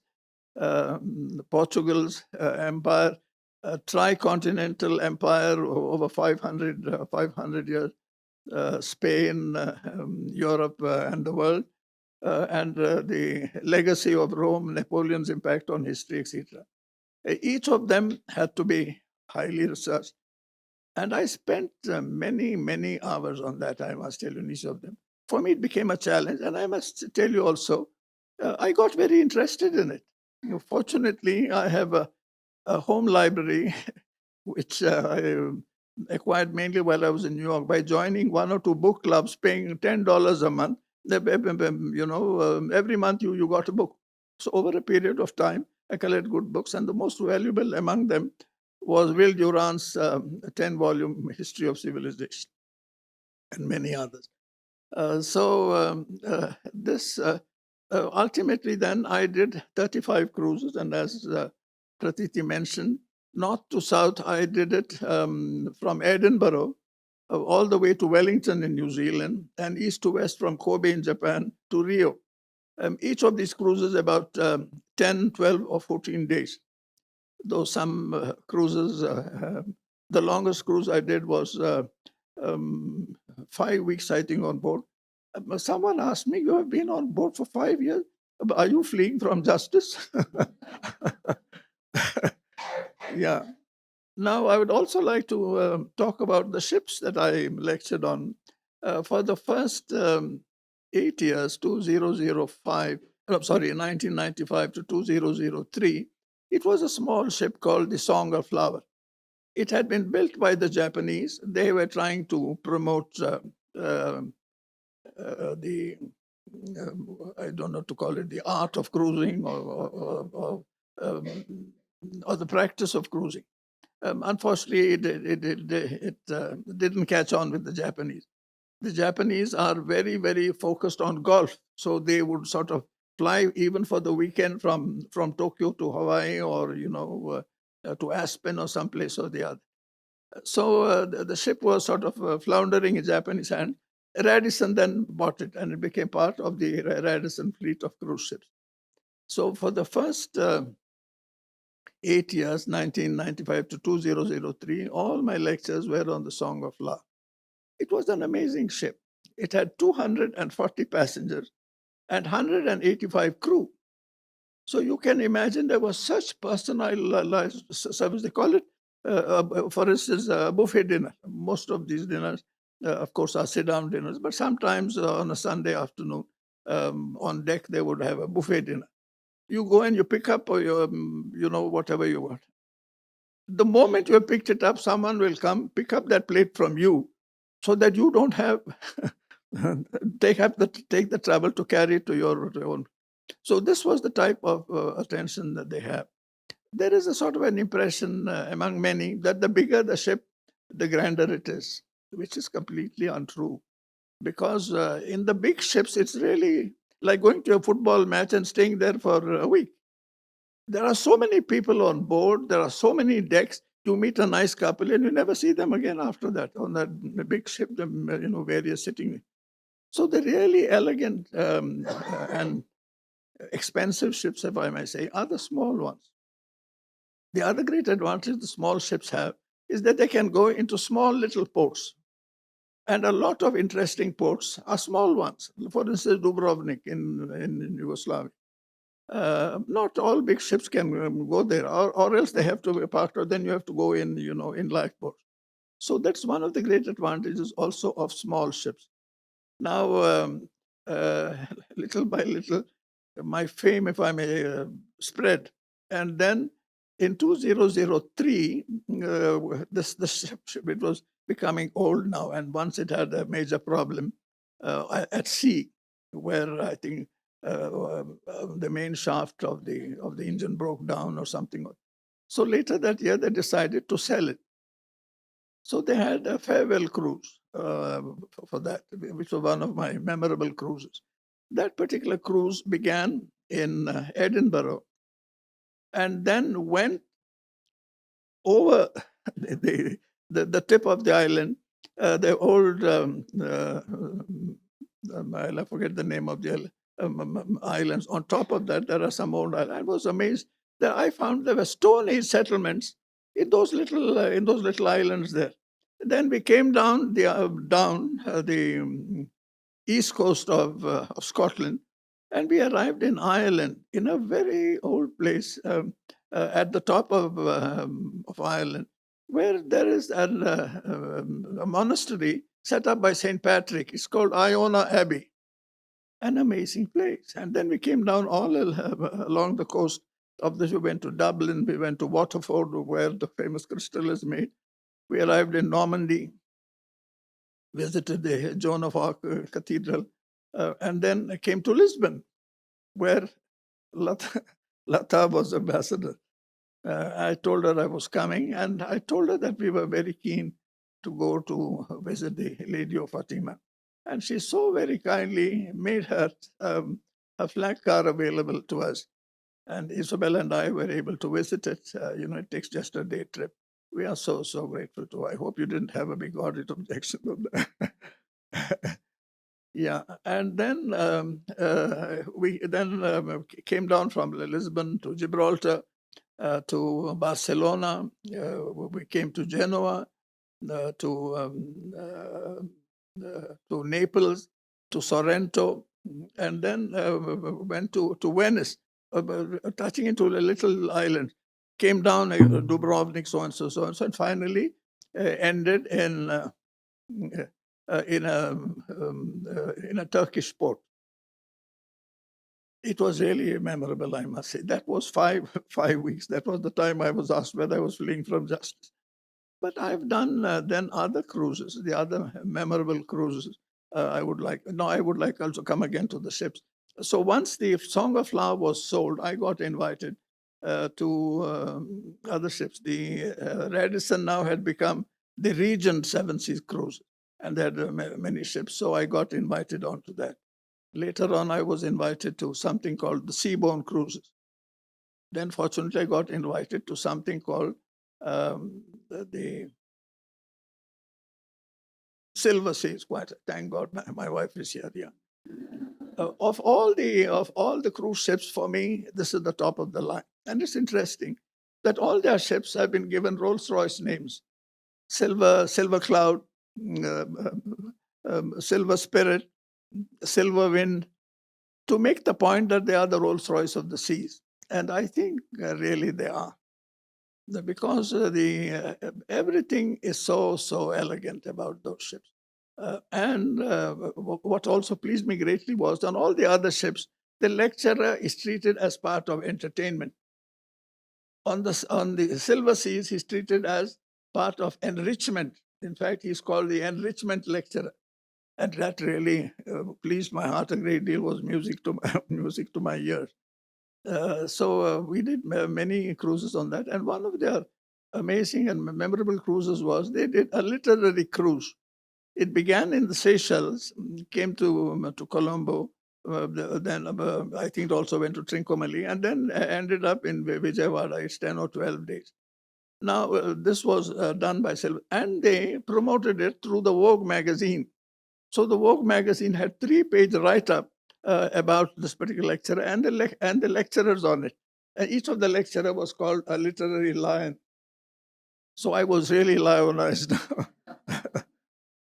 Portugal's empire, tricontinental empire over 500 years, Spain, Europe, and the world, and the legacy of Rome, Napoleon's impact on history, etc. Each of them had to be highly researched. And I spent many hours on that, I must tell you, in each of them. For me, it became a challenge. And I must tell you also, I got very interested in it. Fortunately, I have a home library, which I acquired mainly while I was in New York by joining one or two book clubs, paying $10 a month. Every month you got a book. So over a period of time, I collected good books, and the most valuable among them was Will Durant's 10-volume History of Civilization, and many others. Ultimately, then I did 35 cruises, and as Pratiti mentioned, north to south, I did it from Edinburgh all the way to Wellington in New Zealand, and east to west from Kobe in Japan to Rio. Each of these cruises about 10, 12, or 14 days. Though some cruises, the longest cruise I did was 5 weeks, I think, on board. Someone asked me, "You have been on board for 5 years? Are you fleeing from justice?" Yeah. Now, I would also like to talk about the ships that I lectured on. For the first 8 years, 1995 to 2003, it was a small ship called the Song of Flower. It had been built by the Japanese. They were trying to promote I don't know to call it, the art of cruising or the practice of cruising. Unfortunately, it didn't catch on with the Japanese. The Japanese are very, very focused on golf. So they would sort of fly even for the weekend from Tokyo to Hawaii or, to Aspen or someplace or the other. So the ship was sort of floundering in Japanese hand. Radisson then bought it, and it became part of the Radisson fleet of cruise ships. So for the first 8 years, 1995 to 2003, all my lectures were on the Song of Love. It was an amazing ship. It had 240 passengers and 185 crew. So you can imagine there was such personalized service. They call it, for instance, a buffet dinner. Most of these dinners, of course, are sit-down dinners, but sometimes on a Sunday afternoon, on deck, they would have a buffet dinner. You go and you pick up your, whatever you want. The moment you have picked it up, someone will come, pick up that plate from you so that you don't have take the trouble to carry it to your own. So this was the type of attention that they have. There is a sort of an impression among many that the bigger the ship, the grander it is, which is completely untrue. Because in the big ships, it's really like going to a football match and staying there for a week. There are so many people on board. There are so many decks. You meet a nice couple and you never see them again after that on that big ship, various sitting. So the really elegant and expensive ships, if I may say, are the small ones. The other great advantage the small ships have is that they can go into small little ports. And a lot of interesting ports are small ones. For instance, Dubrovnik in Yugoslavia. Not all big ships can go there, or else they have to be parked, or then you have to go in, in lifeboats. So that's one of the great advantages also of small ships. Now, little by little, my fame, if I may, spread. And then in 2003, the ship, it was becoming old now. And once it had a major problem at sea, where I think the main shaft of the engine broke down or something. So later that year, they decided to sell it. So they had a farewell cruise for that, which was one of my memorable cruises. That particular cruise began in Edinburgh and then went over the tip of the island, the old, I forget the name of the islands. On top of that, there are some old islands. I was amazed that I found there were Stone Age settlements in those little islands there. Then we came down the east coast of Scotland, and we arrived in Ireland, in a very old place at the top of Ireland, where there is a monastery set up by St. Patrick. It's called Iona Abbey, an amazing place. And then we came down all along the coast of this. We went to Dublin, we went to Waterford, where the famous crystal is made. We arrived in Normandy, visited the Joan of Arc Cathedral, and then came to Lisbon, where Lata was ambassador. I told her I was coming, and I told her that we were very keen to go to visit the Lady of Fatima. And she so very kindly made her a flag car available to us. And Isabel and I were able to visit it. It takes just a day trip. We are so grateful to her. I hope you didn't have a big audit objection on that. Yeah, and then we then came down from Lisbon to Gibraltar, to Barcelona. We came to Genoa, to Naples, to Sorrento, and then went to Venice, touching into a little island. Came down Dubrovnik, so and so, and finally ended in a Turkish port. It was really memorable, I must say. That was 5 weeks. That was the time I was asked whether I was fleeing from justice. But I've done then other cruises, the other memorable cruises. I would like also come again to the ships. So once the Song of Flower was sold, I got invited to other ships. The Radisson now had become the Regent Seven Seas Cruise, and they had many ships. So I got invited onto that. Later on, I was invited to something called the Seabourn Cruises. Then, fortunately, I got invited to something called the Silver Seas. Thank God, my wife is here. Yeah. Of all the cruise ships, for me, this is the top of the line. And it's interesting that all their ships have been given Rolls-Royce names: Silver Cloud, Silver Spirit, Silver Wind, to make the point that they are the Rolls-Royce of the seas. And I think really they are. Because everything is so elegant about those ships. And what also pleased me greatly was on all the other ships, the lecturer is treated as part of entertainment. On the Silver Seas, he's treated as part of enrichment. In fact, he's called the Enrichment Lecturer. And that really pleased my heart a great deal, was music to my ears. So we did many cruises on that. And one of their amazing and memorable cruises was they did a literary cruise. It began in the Seychelles, came to Colombo, then I think it also went to Trincomalee, and then ended up in Vijayawada. It's 10 or 12 days. Now, this was done by Silver, and they promoted it through the Vogue magazine. So the Vogue magazine had 3-page write-up about this particular lecturer and the lecturers on it. And each of the lecturer was called a literary lion. So I was really lionized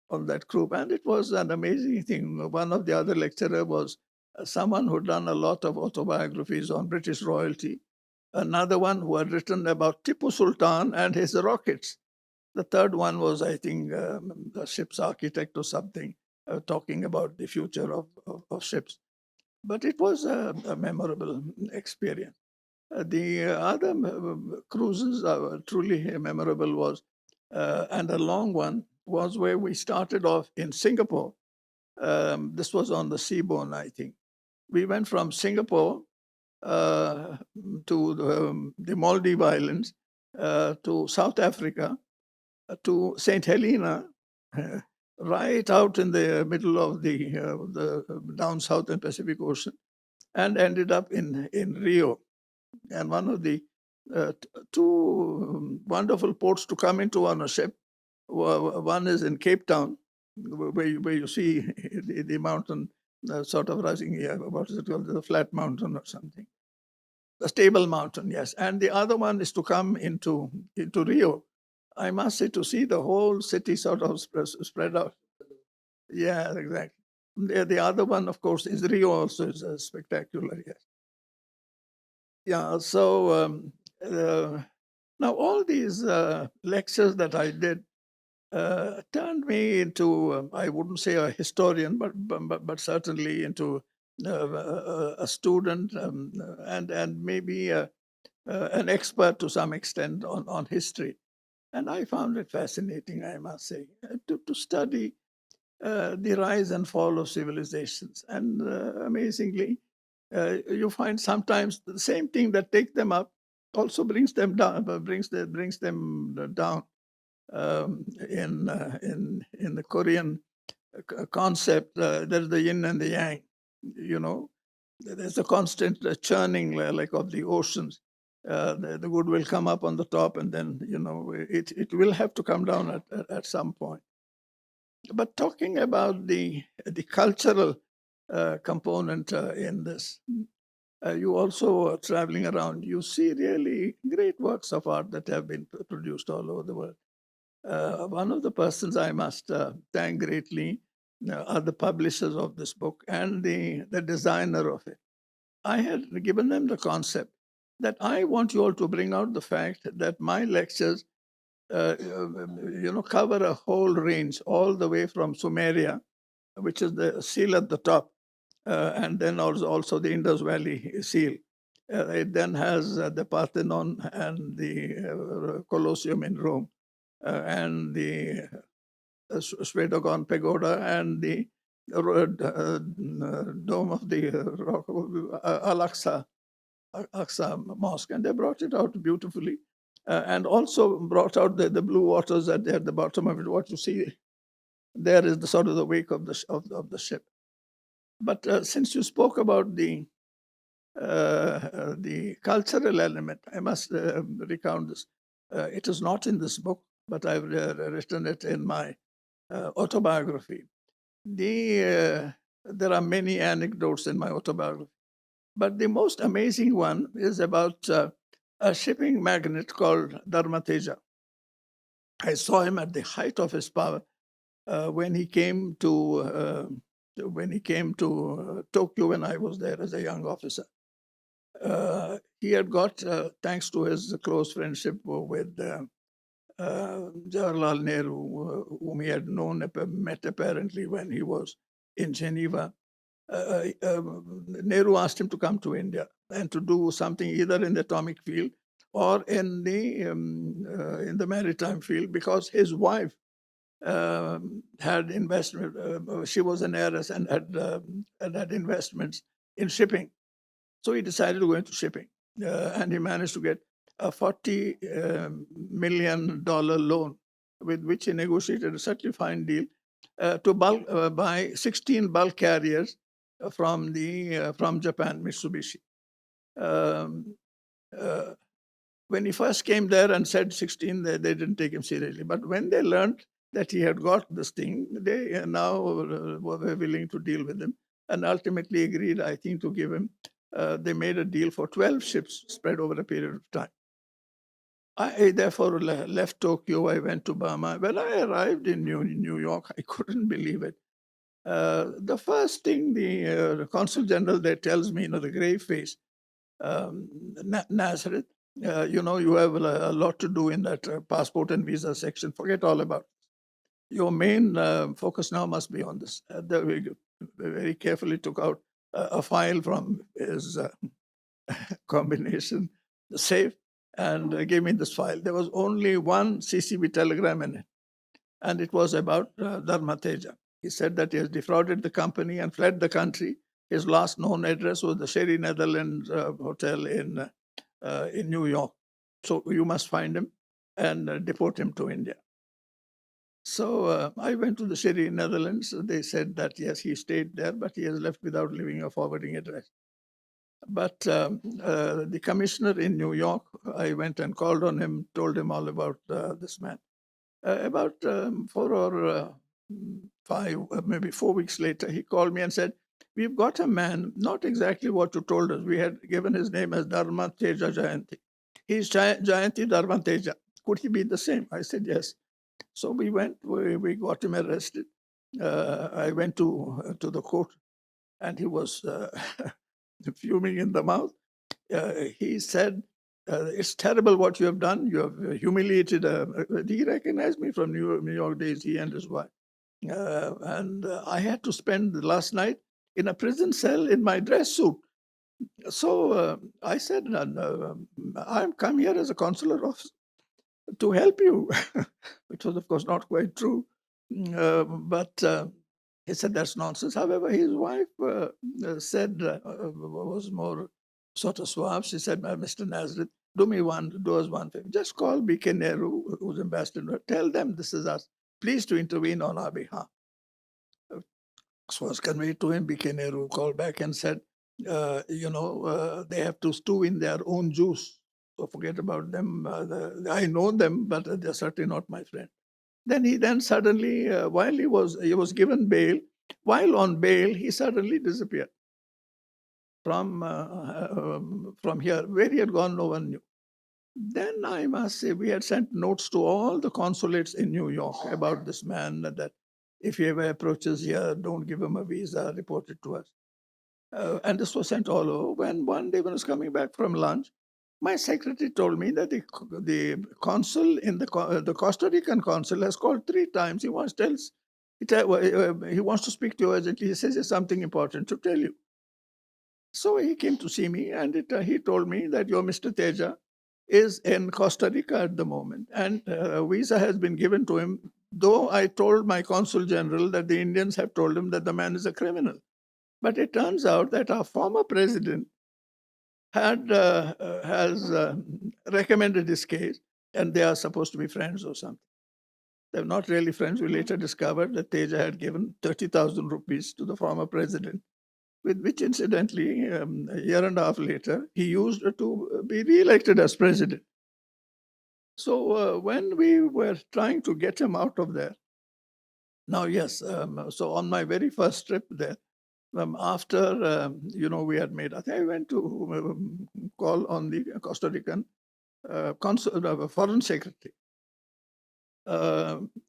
on that group. And it was an amazing thing. One of the other lecturer was someone who'd done a lot of autobiographies on British royalty. Another one who had written about Tipu Sultan and his rockets. The third one was, I think, a ship's architect or something, talking about the future of ships. But it was a memorable experience. The other cruises truly memorable was, and a long one, was where we started off in Singapore. This was on the Seabourn, I think. We went from Singapore to the Maldives Islands, to South Africa, to St. Helena, right out in the middle of the down south and Pacific Ocean, and ended up in Rio. And one of the two wonderful ports to come into on a ship. One is in Cape Town, where you see the mountain sort of rising here. What is it called? The flat mountain or something. The stable mountain, yes. And the other one is to come into Rio. I must say, to see the whole city sort of spread out. Yeah, exactly. The other one, of course, is Rio. Also is spectacular. Yes. Yeah. So now all these lectures that I did turned me into, I wouldn't say a historian, but certainly into a student and maybe an expert to some extent on history. And I found it fascinating, I must say, to study the rise and fall of civilizations. And amazingly, you find sometimes the same thing that takes them up also brings them down, brings them down. In the Korean concept, there's the yin and the yang. You know, there's a constant churning like of the oceans. The good will come up on the top, and then it will have to come down at some point. But talking about the cultural component in this, you also traveling around, you see really great works of art that have been produced all over the world. One of the persons I must thank greatly are the publishers of this book and the designer of it. I had given them the concept that I want you all to bring out the fact that my lectures, cover a whole range, all the way from Sumeria, which is the seal at the top, and then also the Indus Valley seal. It then has the Parthenon and the Colosseum in Rome, and the Shwedagon Pagoda and the dome of the Al-Aqsa Mosque. And they brought it out beautifully, and also brought out the blue waters at the bottom of it. What you see there is the sort of the wake of the ship. But since you spoke about the cultural element, I must recount this. It is not in this book, but I've written it in my autobiography. There are many anecdotes in my autobiography, but the most amazing one is about a shipping magnate called Dharmateja. I saw him at the height of his power when he came to Tokyo when I was there as a young officer. He had got, thanks to his close friendship with Jawaharlal Nehru, whom he had met apparently when he was in Geneva. Nehru asked him to come to India and to do something either in the atomic field or in the maritime field, because his wife had investment. She was an heiress and had investments in shipping. So he decided to go into shipping, and he managed to get a $40 million loan, with which he negotiated such a fine deal to buy 16 bulk carriers from Japan, Mitsubishi. When he first came there and said 16, they didn't take him seriously. But when they learned that he had got this thing, they now were willing to deal with him, and ultimately agreed, I think, to give him. They made a deal for 12 ships spread over a period of time. I therefore left Tokyo. I went to Burma. When I arrived in New York, I couldn't believe it. The first thing the consul general there tells me, the grave face, Nazareth, you have a lot to do in that passport and visa section. Forget all about it. Your main focus now must be on this. They very carefully took out a file from his combination safe and gave me this file. There was only one CCV telegram in it, and it was about Dharmateja. He said that he has defrauded the company and fled the country. His last known address was the Sherry Netherlands Hotel in New York. So you must find him and deport him to India. So I went to the city, Netherlands. They said that yes, he stayed there, but he has left without leaving a forwarding address. But the commissioner in New York, I went and called on him, told him all about this man. About 5, maybe 4 weeks later, he called me and said, "We've got a man, not exactly what you told us. We had given his name as Dharma Teja Jayanti. He's Jayanti Dharma Teja. Could he be the same?" I said, "Yes." So we went, we got him arrested. I went to the court, and he was fuming in the mouth. He said, "It's terrible what you have done. You have humiliated." He recognized me from New York days, he and his wife. And I had to spend the last night in a prison cell in my dress suit. So I said, "I've come here as a consular officer to help you," which was, of course, not quite true. But he said, "That's nonsense." However, his wife said, was more sort of suave. She said, "Mr. Nazareth, do us one favor. Just call BK Nehru, who's ambassador. Tell them this is us. Please to intervene on our behalf." So was conveyed to him. BK Nehru called back and said, they have to stew in their own juice. So forget about them. I know them, but they're certainly not my friend. Then he suddenly, while he was given bail, while on bail, he suddenly disappeared from here. Where he had gone, no one knew. Then I must say, we had sent notes to all the consulates in New York about this man, that if he ever approaches here, don't give him a visa, report it to us. And this was sent all over. When one day when I was coming back from lunch, my secretary told me that the consul in the Costa Rican consul has called 3 times. He wants to speak to you urgently. He says there's something important to tell you. So he came to see me, and he told me that your Mr. Teja is in Costa Rica at the moment, and a visa has been given to him, though I told my consul general that the Indians have told him that the man is a criminal. But it turns out that our former president has recommended this case, and they are supposed to be friends or something. They're not really friends. We later discovered that Teja had given 30,000 rupees to the former president, with which, incidentally, a year and a half later, he used to be re-elected as president. So when we were trying to get him out of there, now, yes, so on my very first trip there, after, we had made, I think I went to call on the Costa Rican foreign secretary.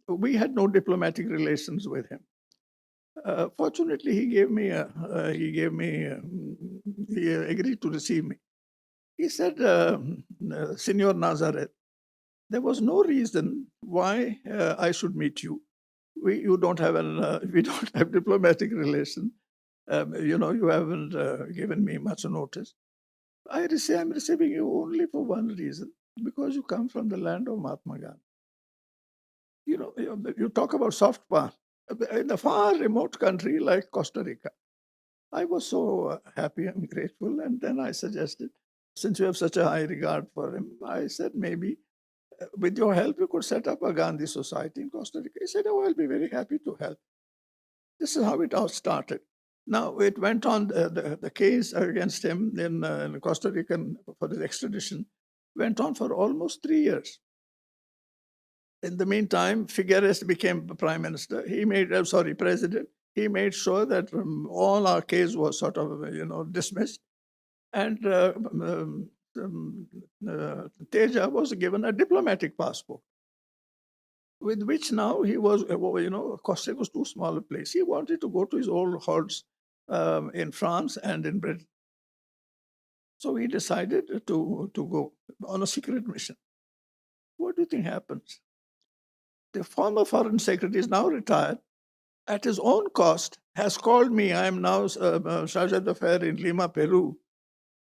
We had no diplomatic relations with him. Fortunately, he agreed to receive me. He said, "Senor Nazareth, there was no reason why I should meet you. We don't have diplomatic relations. You haven't given me much notice. I'm receiving you only for one reason, because you come from the land of Mahatma Gandhi. You talk about soft power in a far remote country like Costa Rica." I was so happy and grateful, and then I suggested, since you have such a high regard for him, I said, maybe with your help, you could set up a Gandhi Society in Costa Rica. He said, "Oh, I'll be very happy to help." This is how it all started. Now, it went on, the case against him in Costa Rican for the extradition went on for almost 3 years. In the meantime, Figueres became prime minister. President. He made sure that all our case was sort of, dismissed. And Teja was given a diplomatic passport, with which now he was, Costa was too small a place. He wanted to go to his old haunts in France and in Britain. So he decided to go on a secret mission. What do you think happens? The former foreign secretary is now retired. At his own cost, has called me. I am now Chargé d'Affaires in Lima, Peru,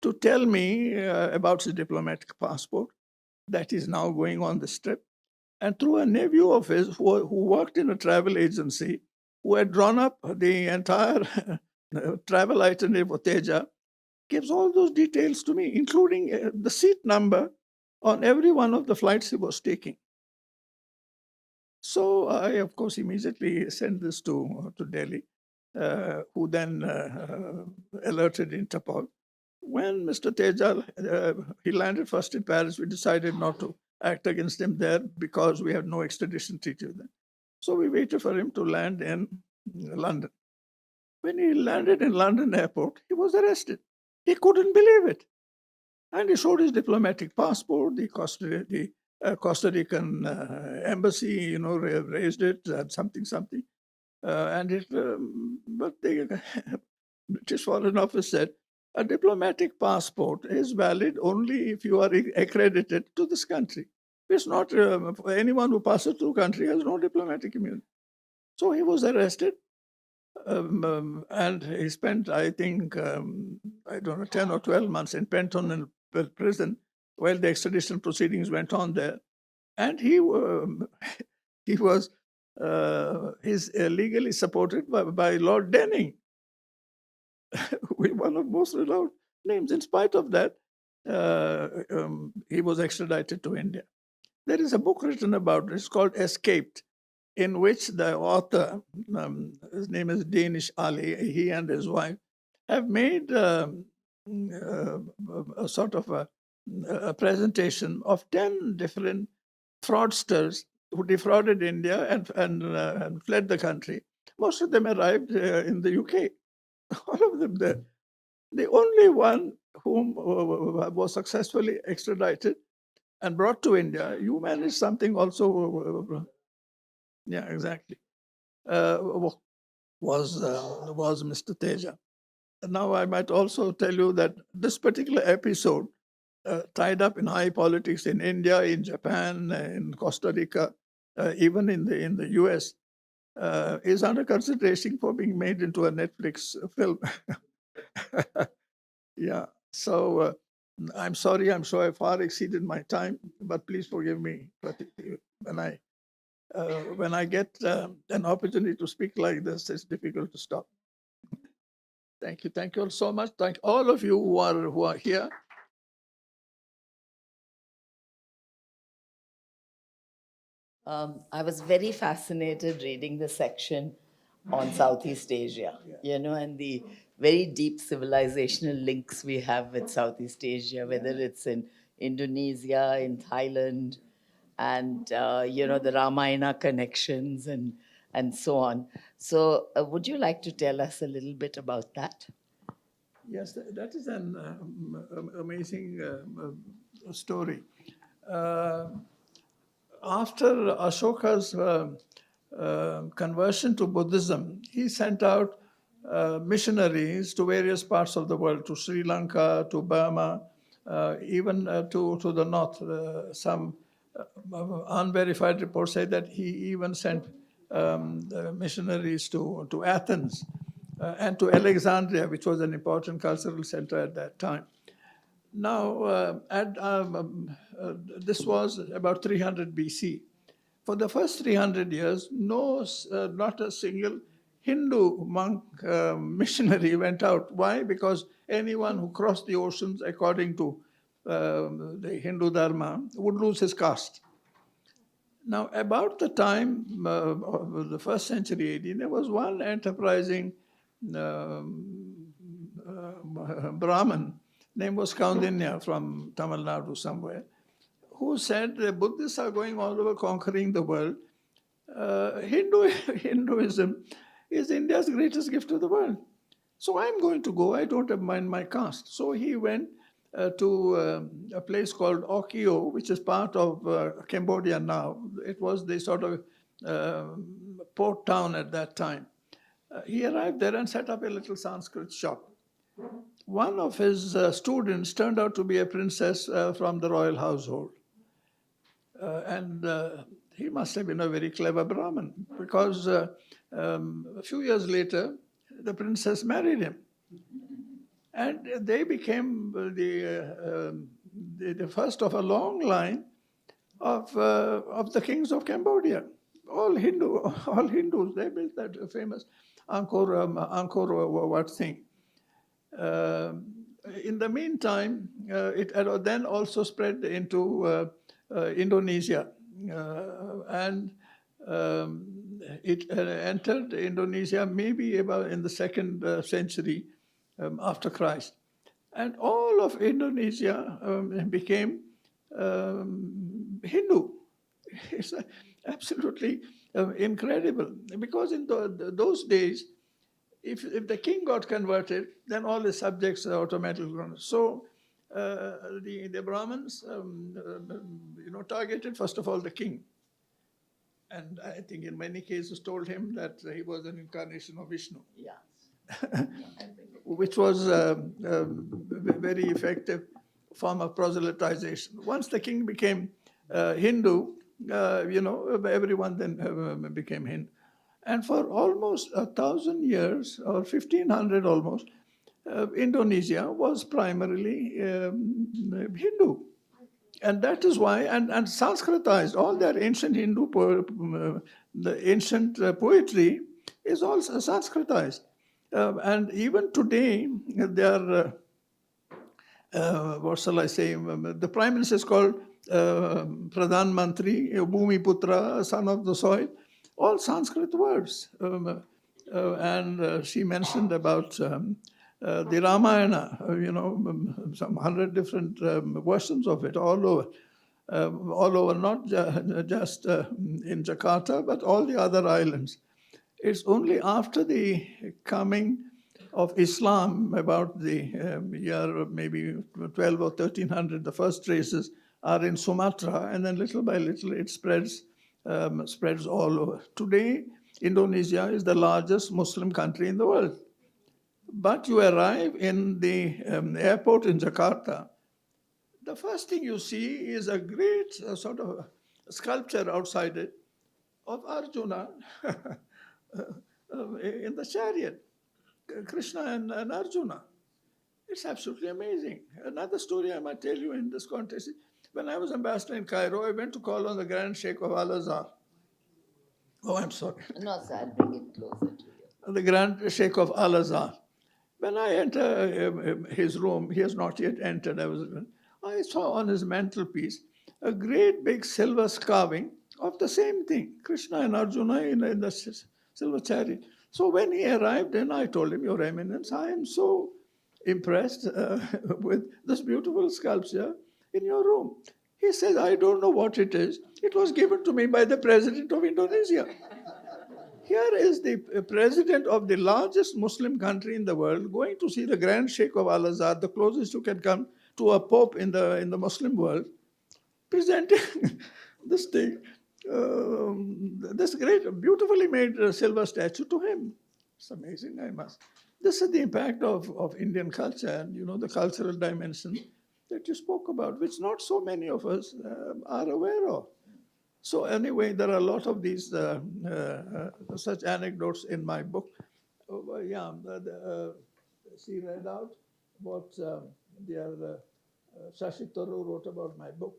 to tell me about his diplomatic passport that is now going on this trip. And through a nephew of his who worked in a travel agency, who had drawn up the entire travel itinerary for Teja, gives all those details to me, including the seat number on every one of the flights he was taking. So I, of course, immediately sent this to Delhi, who then alerted Interpol. When Mr. Tejal, he landed first in Paris, we decided not to act against him there because we had no extradition treaty with them. So we waited for him to land in London. When he landed in London airport, he was arrested. He couldn't believe it. And he showed his diplomatic passport. The Costa Rican embassy, raised it and something. But the British Foreign Office said, a diplomatic passport is valid only if you are accredited to this country. It's not anyone who passes through country has no diplomatic immunity. So he was arrested, and he spent, I think, I don't know, 10 or 12 months in Pentonville prison while the extradition proceedings went on there. And he was legally supported by Lord Denning, one of most renowned names. In spite of that, he was extradited to India. There is a book written about it. It's called Escaped, in which the author, his name is Danish Ali, he and his wife, have made a sort of a presentation of 10 different fraudsters who defrauded India and fled the country. Most of them arrived in the UK. All of them there. The only one whom was successfully extradited and brought to India, you managed something also. Yeah, exactly. Was Mr. Teja. Now, I might also tell you that this particular episode, tied up in high politics in India, in Japan, in Costa Rica, even in the US, is under consideration for being made into a Netflix film. Yeah. So I'm sorry. I'm sure I far exceeded my time, but please forgive me. When I get an opportunity to speak like this, it's difficult to stop. Thank you. Thank you all so much. Thank all of you who are here. I was very fascinated reading the section on Southeast Asia, and the very deep civilizational links we have with Southeast Asia, whether it's in Indonesia, in Thailand, and, the Ramayana connections and so on. So would you like to tell us a little bit about that? Yes, that is an amazing story. After Ashoka's conversion to Buddhism, he sent out missionaries to various parts of the world, to Sri Lanka, to Burma, even to the north. Some unverified reports say that he even sent missionaries to Athens and to Alexandria, which was an important cultural center at that time. Now, this was about 300 BC. For the first 300 years, not a single Hindu monk missionary went out. Why? Because anyone who crossed the oceans, according to the Hindu Dharma, would lose his caste. Now, about the time of the first century AD, there was one enterprising Brahmin, name was Kaundinya from Tamil Nadu somewhere, who said the Buddhists are going all over conquering the world. Hinduism is India's greatest gift to the world. So I'm going to go. I don't mind my caste. So he went to a place called Okio, which is part of Cambodia now. It was the sort of port town at that time. He arrived there and set up a little Sanskrit shop. One of his students turned out to be a princess from the royal household. And he must have been a very clever Brahmin, because a few years later, the princess married him. And they became the first of a long line of the kings of Cambodia. All Hindus. They built that famous Angkor Wat thing. In the meantime, it then also spread into Indonesia. And It entered Indonesia maybe about in the second century after Christ. And all of Indonesia became Hindu. It's absolutely incredible, because in those days, if the king got converted, then all the subjects are automatically converted. So the Brahmins, targeted first of all the king, and I think in many cases told him that he was an incarnation of Vishnu. Yeah. Which was a very effective form of proselytization. Once the king became Hindu, everyone then became Hindu. And for almost 1,000 years, or 1,500 almost, Indonesia was primarily Hindu. And that is why, and Sanskritized, all their ancient Hindu, the ancient poetry is also Sanskritized. And even today, they are, what shall I say, the prime minister is called Pradhan Mantri, Bhumi Putra, son of the soil, all Sanskrit words. And she mentioned about the Ramayana, some 100 different versions of it all over, not just in Jakarta, but all the other islands. It's only after the coming of Islam, about the year maybe 12 or 1300, the first traces are in Sumatra, and then little by little it spreads all over. Today, Indonesia is the largest Muslim country in the world. But you arrive in the airport in Jakarta, the first thing you see is a great sort of sculpture outside it of Arjuna in the chariot, Krishna and Arjuna. It's absolutely amazing. Another story I might tell you in this context is, when I was ambassador in Cairo, I went to call on the Grand Sheikh of Al Azhar. Oh, I'm sorry. No, sir, I'll bring it closer to you. The Grand Sheikh of Al Azhar. When I enter his room, he has not yet entered. I saw on his mantelpiece a great big silver carving of the same thing, Krishna and Arjuna in the silver chariot. So when he arrived in, I told him, Your Eminence, I am so impressed with this beautiful sculpture in your room. He says, I don't know what it is. It was given to me by the President of Indonesia. Here is the president of the largest Muslim country in the world going to see the Grand Sheikh of Al Azhar, the closest you can come to a pope in the Muslim world, presenting this thing, this great, beautifully made silver statue to him. It's amazing, I must. This is the impact of Indian culture and, the cultural dimension that you spoke about, which not so many of us are aware of. So anyway, there are a lot of these such anecdotes in my book. She read out what Shashi Tharoor wrote about my book.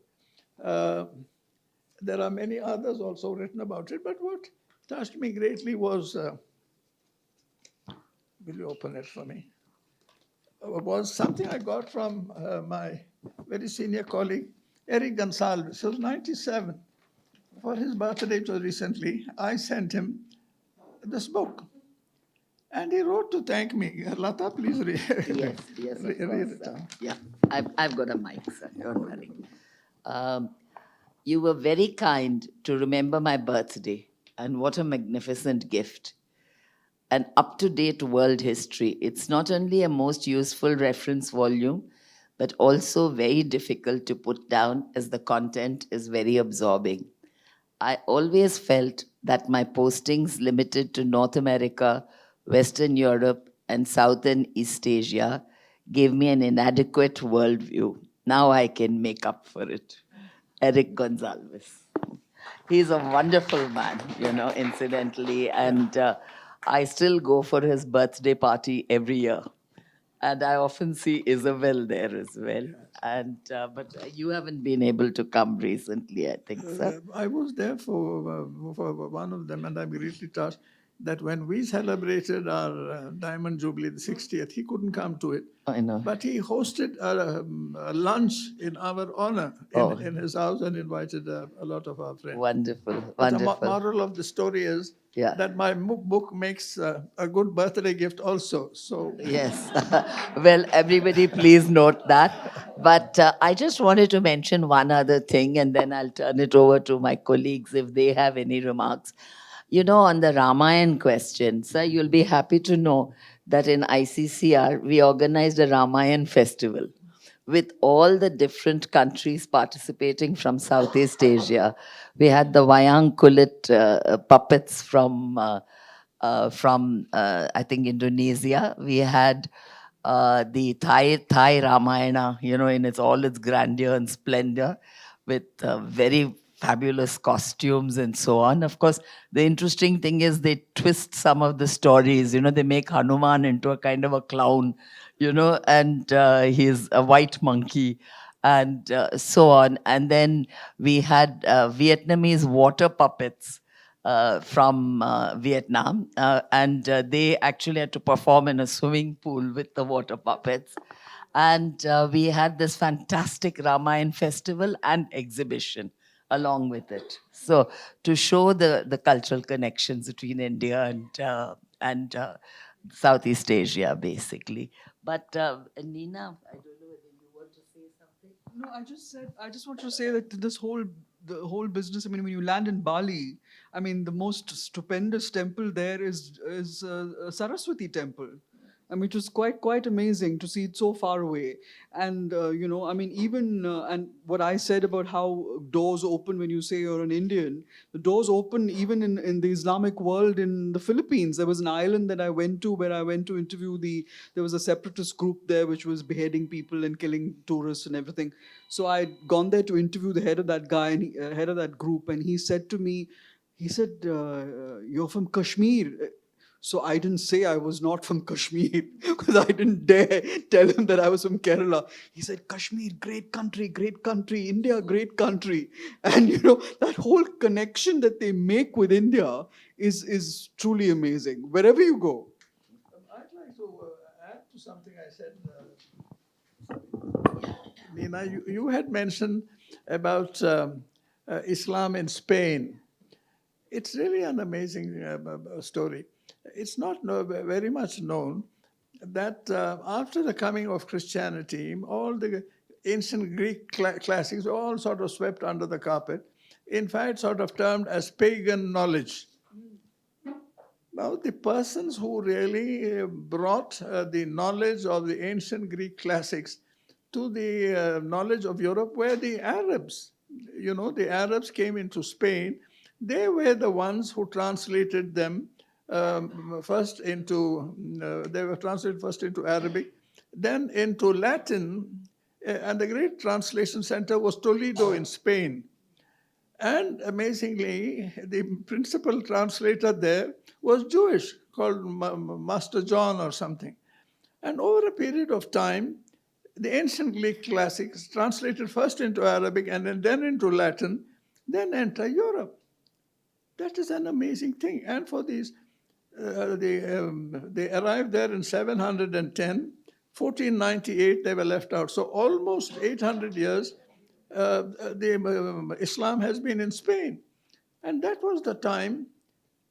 There are many others also written about it, but what touched me greatly was, will you open it for me? Was something I got from my very senior colleague, Eric Gonsalves. He was 97. For his birthday, it was recently, I sent him this book. And he wrote to thank me. Lata, please read Yes, read it. Yeah, I've got a mic, sir. Don't worry. You were very kind to remember my birthday, and what a magnificent gift. An up-to-date world history. It's not only a most useful reference volume, but also very difficult to put down as the content is very absorbing. I always felt that my postings limited to North America, Western Europe, and Southern East Asia gave me an inadequate worldview. Now I can make up for it. Eric Gonsalves. He's a wonderful man, incidentally, and I still go for his birthday party every year. And I often see Isabel there as well. And but you haven't been able to come recently, I think, sir. I was there for one of them, and I'm greatly touched. that when we celebrated our Diamond Jubilee, the 60th, he couldn't come to it. I know. But he hosted a lunch in our honor in his house and invited a lot of our friends. Wonderful, But the wonderful. moral of the story is Yeah. that my book makes a good birthday gift also. So Yes. Well, everybody please note that. But I just wanted to mention one other thing, and then I'll turn it over to my colleagues if they have any remarks. You know, on the Ramayan question, sir, you'll be happy to know that in ICCR, we organized a Ramayan festival with all the different countries participating from Southeast Asia. We had the Wayang Kulit puppets from I think Indonesia. We had the Thai Ramayana, you know, in all its grandeur and splendor, with very fabulous costumes and so on. Of course, the interesting thing is they twist some of the stories. You know, they make Hanuman into a kind of a clown, you know, and he's a white monkey, and so on. And then we had Vietnamese water puppets from Vietnam, and they actually had to perform in a swimming pool with the water puppets. And we had this fantastic Ramayan festival and exhibition along with it. So to show the cultural connections between India and Southeast Asia, basically. But Nina, I don't know whether you want to say something. No, I just want to say that the whole business. I mean, when you land in Bali, I mean, the most stupendous temple there is Saraswati temple. I mean, it was quite amazing to see it so far away. And you know, I mean, even and what I said about how doors open when you say you're an Indian, the doors open even in the Islamic world in the Philippines. There was an island that I went to where I went to interview there was a separatist group there which was beheading people and killing tourists and everything. So I'd gone there to interview the head of that guy and head of that group, and he said to me, he said, "You're from Kashmir." So I didn't say I was not from Kashmir because I didn't dare tell him that I was from Kerala. He said, "Kashmir, great country, India, great country." And you know, that whole connection that they make with India is truly amazing. Wherever you go. I'd like to add to something I said. Nina, you had mentioned about Islam in Spain. It's really an amazing story. It's not very much known that after the coming of Christianity, all the ancient Greek classics were all sort of swept under the carpet, in fact, sort of termed as pagan knowledge. Now, the persons who really brought the knowledge of the ancient Greek classics to the knowledge of Europe were the Arabs. You know, the Arabs came into Spain. They were the ones who translated them first into, they were translated first into Arabic, then into Latin, and the great translation center was Toledo in Spain. And amazingly, the principal translator there was Jewish, called Master John or something. And over a period of time, the ancient Greek classics translated first into Arabic and then into Latin, then enter Europe. That is an amazing thing. And for these, they arrived there in 710. 1498, they were left out. So almost 800 years, Islam has been in Spain. And that was the time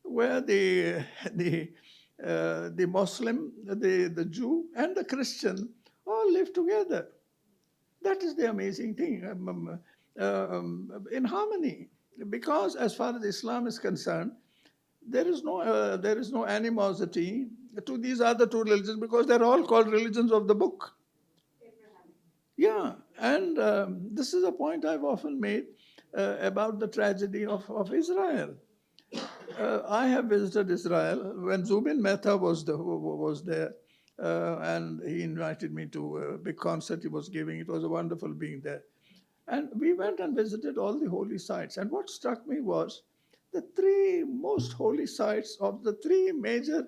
where the Muslim, the Jew, and the Christian all lived together. That is the amazing thing, in harmony. Because as far as Islam is concerned, there is no animosity to these other two religions because they're all called religions of the book. Yeah, and this is a point I've often made about the tragedy of Israel. I have visited Israel when Zubin Mehta was there, and he invited me to a big concert he was giving. It was wonderful being there. And we went and visited all the holy sites. And what struck me was the three most holy sites of the three major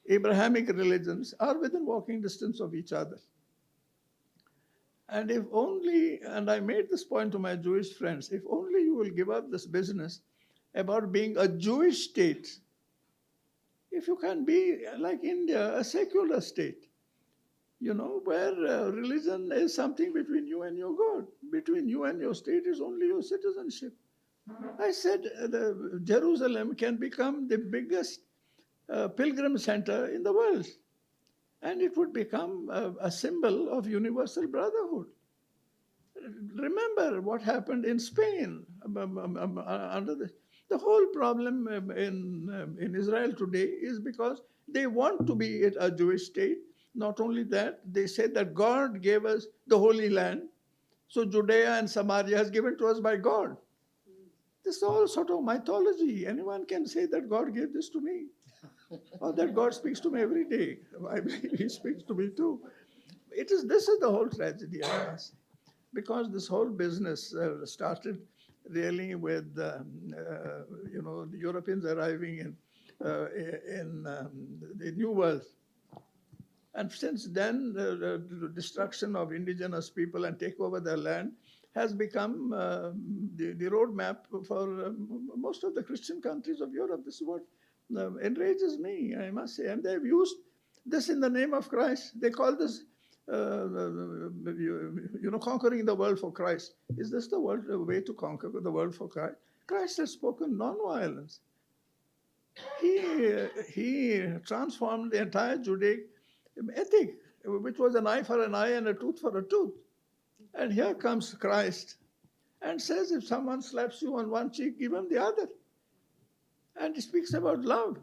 Abrahamic religions are within walking distance of each other. And if only, and I made this point to my Jewish friends, if only you will give up this business about being a Jewish state, If you can be like India, a secular state, where religion is something between you and your God, between you and your state is only your citizenship. I said Jerusalem can become the biggest pilgrim center in the world, and it would become a symbol of universal brotherhood. Remember what happened in Spain under the whole problem in Israel today is because they want to be a Jewish state. Not only that, they said that God gave us the Holy Land, so Judea and Samaria is given to us by God. This is all sort of mythology. Anyone can say that God gave this to me, or that God speaks to me every day. I believe He speaks to me too. This is the whole tragedy, I must say, because this whole business started really with the Europeans arriving in the New World. And since then, the destruction of indigenous people and take over their land has become the roadmap for most of the Christian countries of Europe. This is what enrages me, I must say. And they've used this in the name of Christ. They call this, conquering the world for Christ. Is this the way to conquer the world for Christ? Christ has spoken non-violence. He transformed the entire Judaic ethic, which was an eye for an eye and a tooth for a tooth. And here comes Christ and says, if someone slaps you on one cheek, give him the other. And he speaks about love.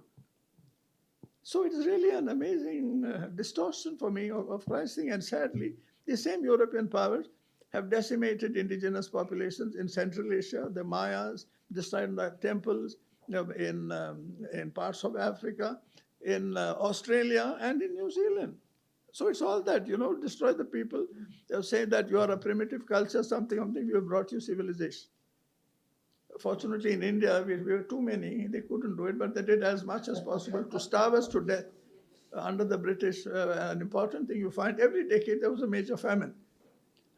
So it is really an amazing distortion for me of Christ's thing. And sadly, the same European powers have decimated indigenous populations in Central Asia, the Mayas, destroyed their temples in parts of Africa, in Australia, and in New Zealand. So it's all that, destroy the people. They'll say that you are a primitive culture, something, we have brought you civilization. Fortunately, in India, we were too many. They couldn't do it, but they did as much as possible to starve us to death under the British. An important thing you find, every decade there was a major famine.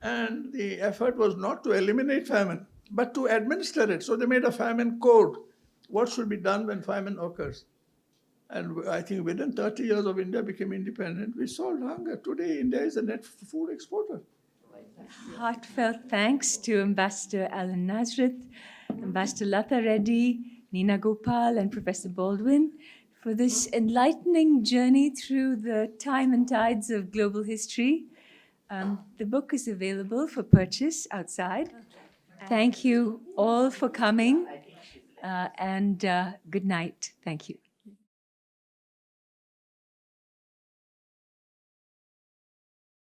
And the effort was not to eliminate famine, but to administer it. So they made a famine code. What should be done when famine occurs? And I think within 30 years of India became independent, we solved hunger. Today, India is a net food exporter. Heartfelt thanks to Ambassador Alan Nazareth, Ambassador Lata Reddy, Nina Gopal, and Professor Baldwin for this enlightening journey through the time and tides of global history. The book is available for purchase outside. Thank you all for coming, and good night. Thank you.